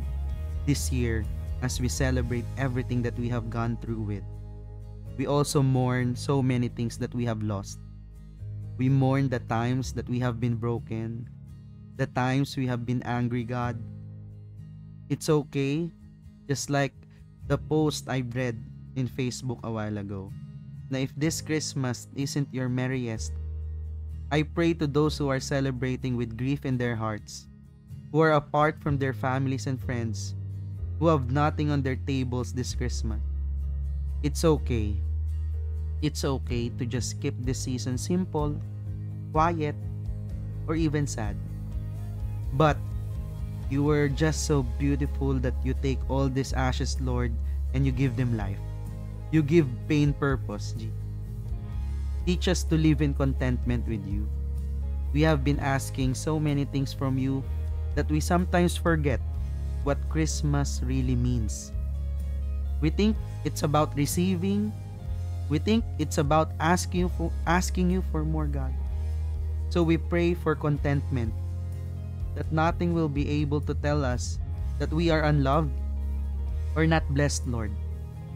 this year, as we celebrate everything that we have gone through with, we also mourn so many things that we have lost. We mourn the times that we have been broken, the times we have been angry, God. It's okay, just like the post I read in Facebook a while ago, na if this Christmas isn't your merriest, I pray to those who are celebrating with grief in their hearts, who are apart from their families and friends, who have nothing on their tables this Christmas. It's okay. It's okay to just keep this season simple, quiet, or even sad. But you were just so beautiful that you take all these ashes, Lord, and you give them life. You give pain purpose, G. Teach us to live in contentment with you. We have been asking so many things from you that we sometimes forget what Christmas really means. We think it's about receiving. We think it's about asking you for more, God. So we pray for contentment, that nothing will be able to tell us that we are unloved or not blessed, Lord,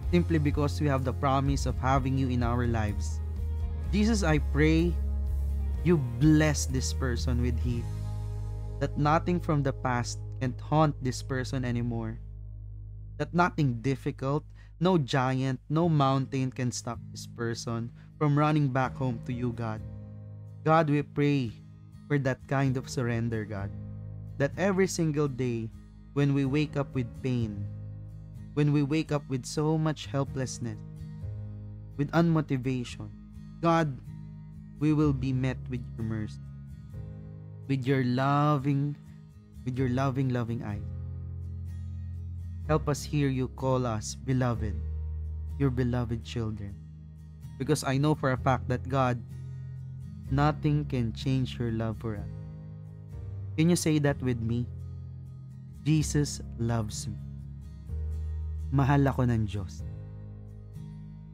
simply because we have the promise of having you in our lives. Jesus, I pray you bless this person with heat, that nothing from the past can haunt this person anymore, that nothing difficult, no giant, no mountain can stop this person from running back home to you, God. God, we pray for that kind of surrender, God, that every single day when we wake up with pain, when we wake up with so much helplessness, with unmotivation, God, we will be met with your mercy, with your loving eyes. Help us hear you call us beloved, your beloved children. Because I know for a fact that, God, nothing can change your love for us. Can you say that with me? Jesus loves me. Mahal ako ng Diyos.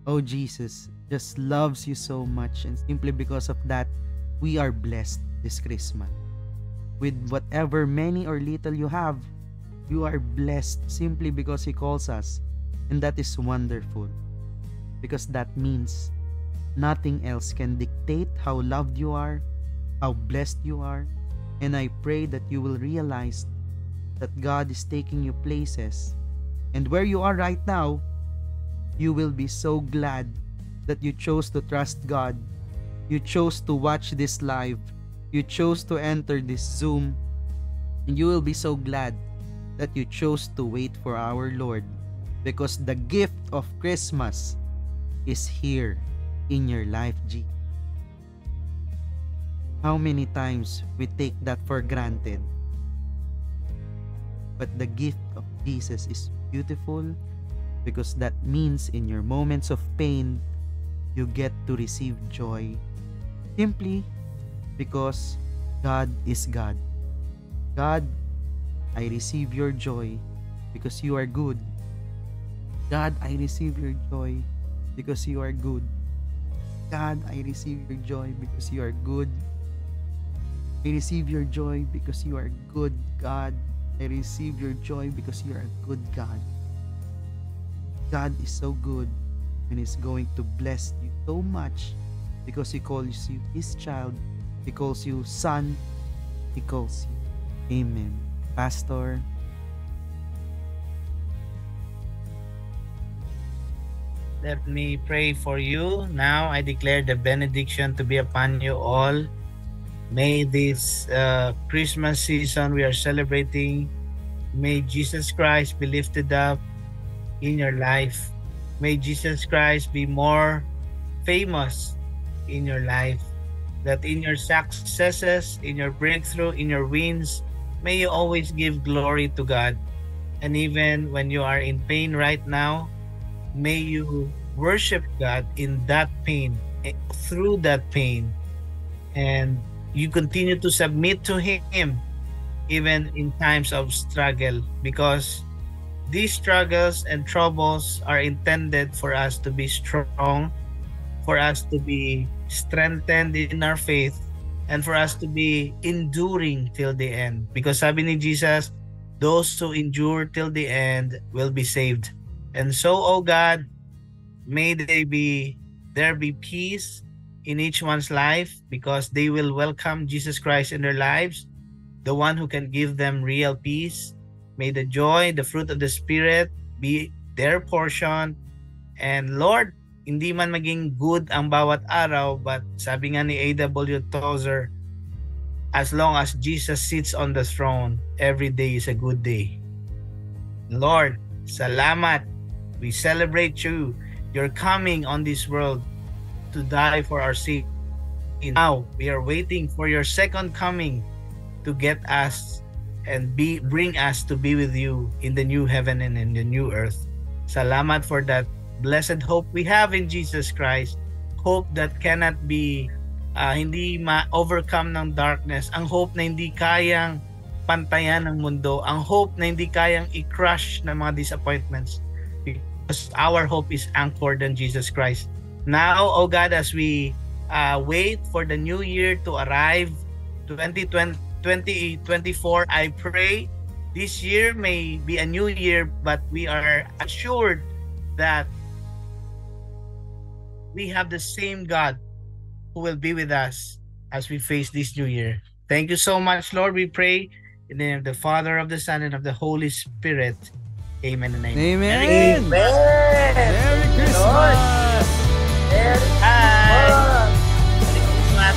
Oh, Jesus just loves you so much, and simply because of that, we are blessed this Christmas. With whatever many or little you have, you are blessed simply because He calls us, and that is wonderful. Because that means nothing else can dictate how loved you are, how blessed you are, and I pray that you will realize that God is taking you places, and where you are right now, you will be so glad that you chose to trust God, you chose to watch this live, you chose to enter this Zoom, and you will be so glad that you chose to wait for our Lord, because the gift of Christmas is here in your life, G. How many times we take that for granted? But the gift of Jesus is beautiful, because that means in your moments of pain, you get to receive joy, simply because God is God. God, I receive your joy because you are good. God, I receive your joy because you are good. God, I receive your joy because you are good. I receive your joy because you are good, God. I receive your joy because you are a good God. God is so good and is going to bless you so much because He calls you His child. He calls you son. He calls you. Amen. Pastor. Let me pray for you. Now I declare the benediction to be upon you all. May this Christmas season we are celebrating, may Jesus Christ be lifted up in your life. May Jesus Christ be more famous in your life. That in your successes, in your breakthrough, in your wins, may you always give glory to God. And even when you are in pain right now, may you worship God in that pain, through that pain. And you continue to submit to Him even in times of struggle, because these struggles and troubles are intended for us to be strong, for us to be strengthened in our faith, and for us to be enduring till the end. Because sabi ni Jesus, those who endure till the end will be saved. And so, O God, may there be peace in each one's life, because they will welcome Jesus Christ in their lives, the one who can give them real peace. May the joy, the fruit of the Spirit be their portion. And Lord, hindi man maging good ang bawat araw, but sabi nga ni A.W. Tozer, as long as Jesus sits on the throne, every day is a good day. Lord, salamat. We celebrate you. You're coming on this world to die for our sin. Now, we are waiting for your second coming to get us and bring us to be with you in the new heaven and in the new earth. Salamat for that blessed hope we have in Jesus Christ. Hope that cannot be hindi ma-overcome ng darkness. Ang hope na hindi kayang pantayan ng mundo. Ang hope na hindi kayang i-crush ng mga disappointments. because our hope is anchored in Jesus Christ. Now, oh God, as we wait for the new year to arrive, 2024, I pray this year may be a new year, but we are assured that we have the same God who will be with us as we face this new year. Thank you so much, Lord. We pray in the name of the Father, of the Son, and of the Holy Spirit. Amen and amen. Amen. Amen. Merry Christmas. Merry Hi. Christmas.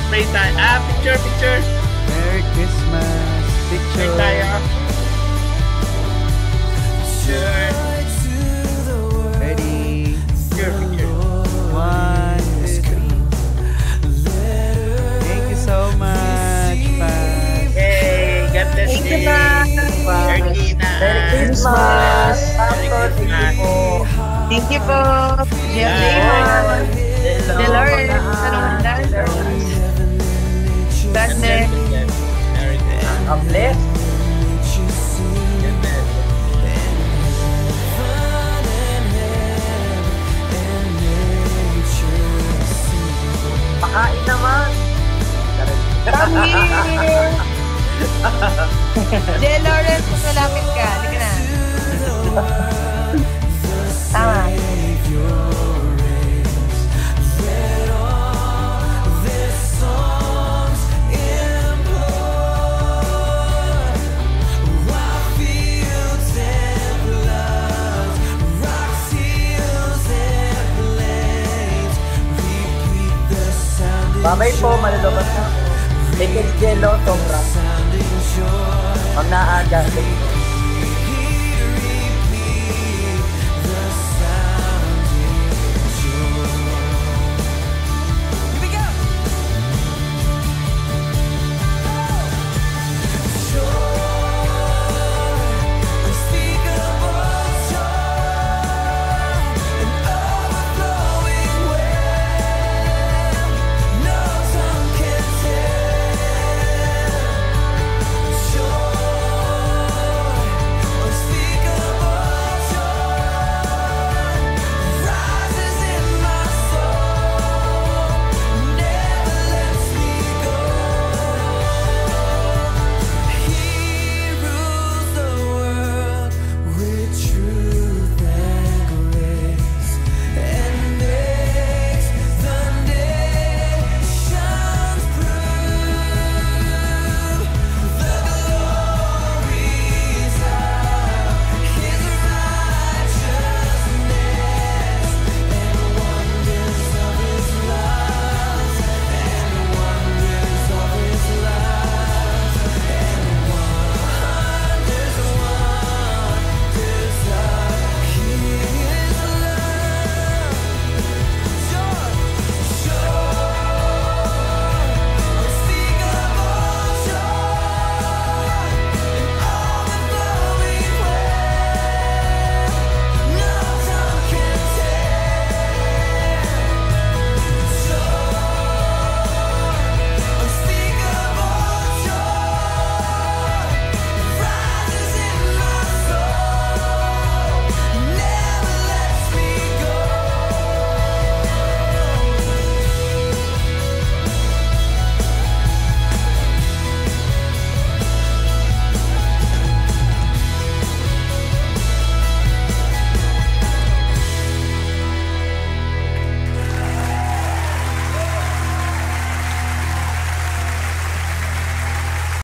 Pray tayo. Picture. Merry Christmas. Pray Picture. tayo. Picture. Ready. Picture. 1, 2, 3. Thank you so much, Pat. Hey, God bless Thank you, you. Pat. Ergina. Merry Christmas. Merry Christmas. Thank you po. Jeff Damon. Delores. Tanong God bless. Merry Christmas. God bless. Pakain naman. Come here. J. Lawrence, mas malapit ka. Halika na. Tama. Babay po, malulobas na. Take it jello, sobra. Pag naaga,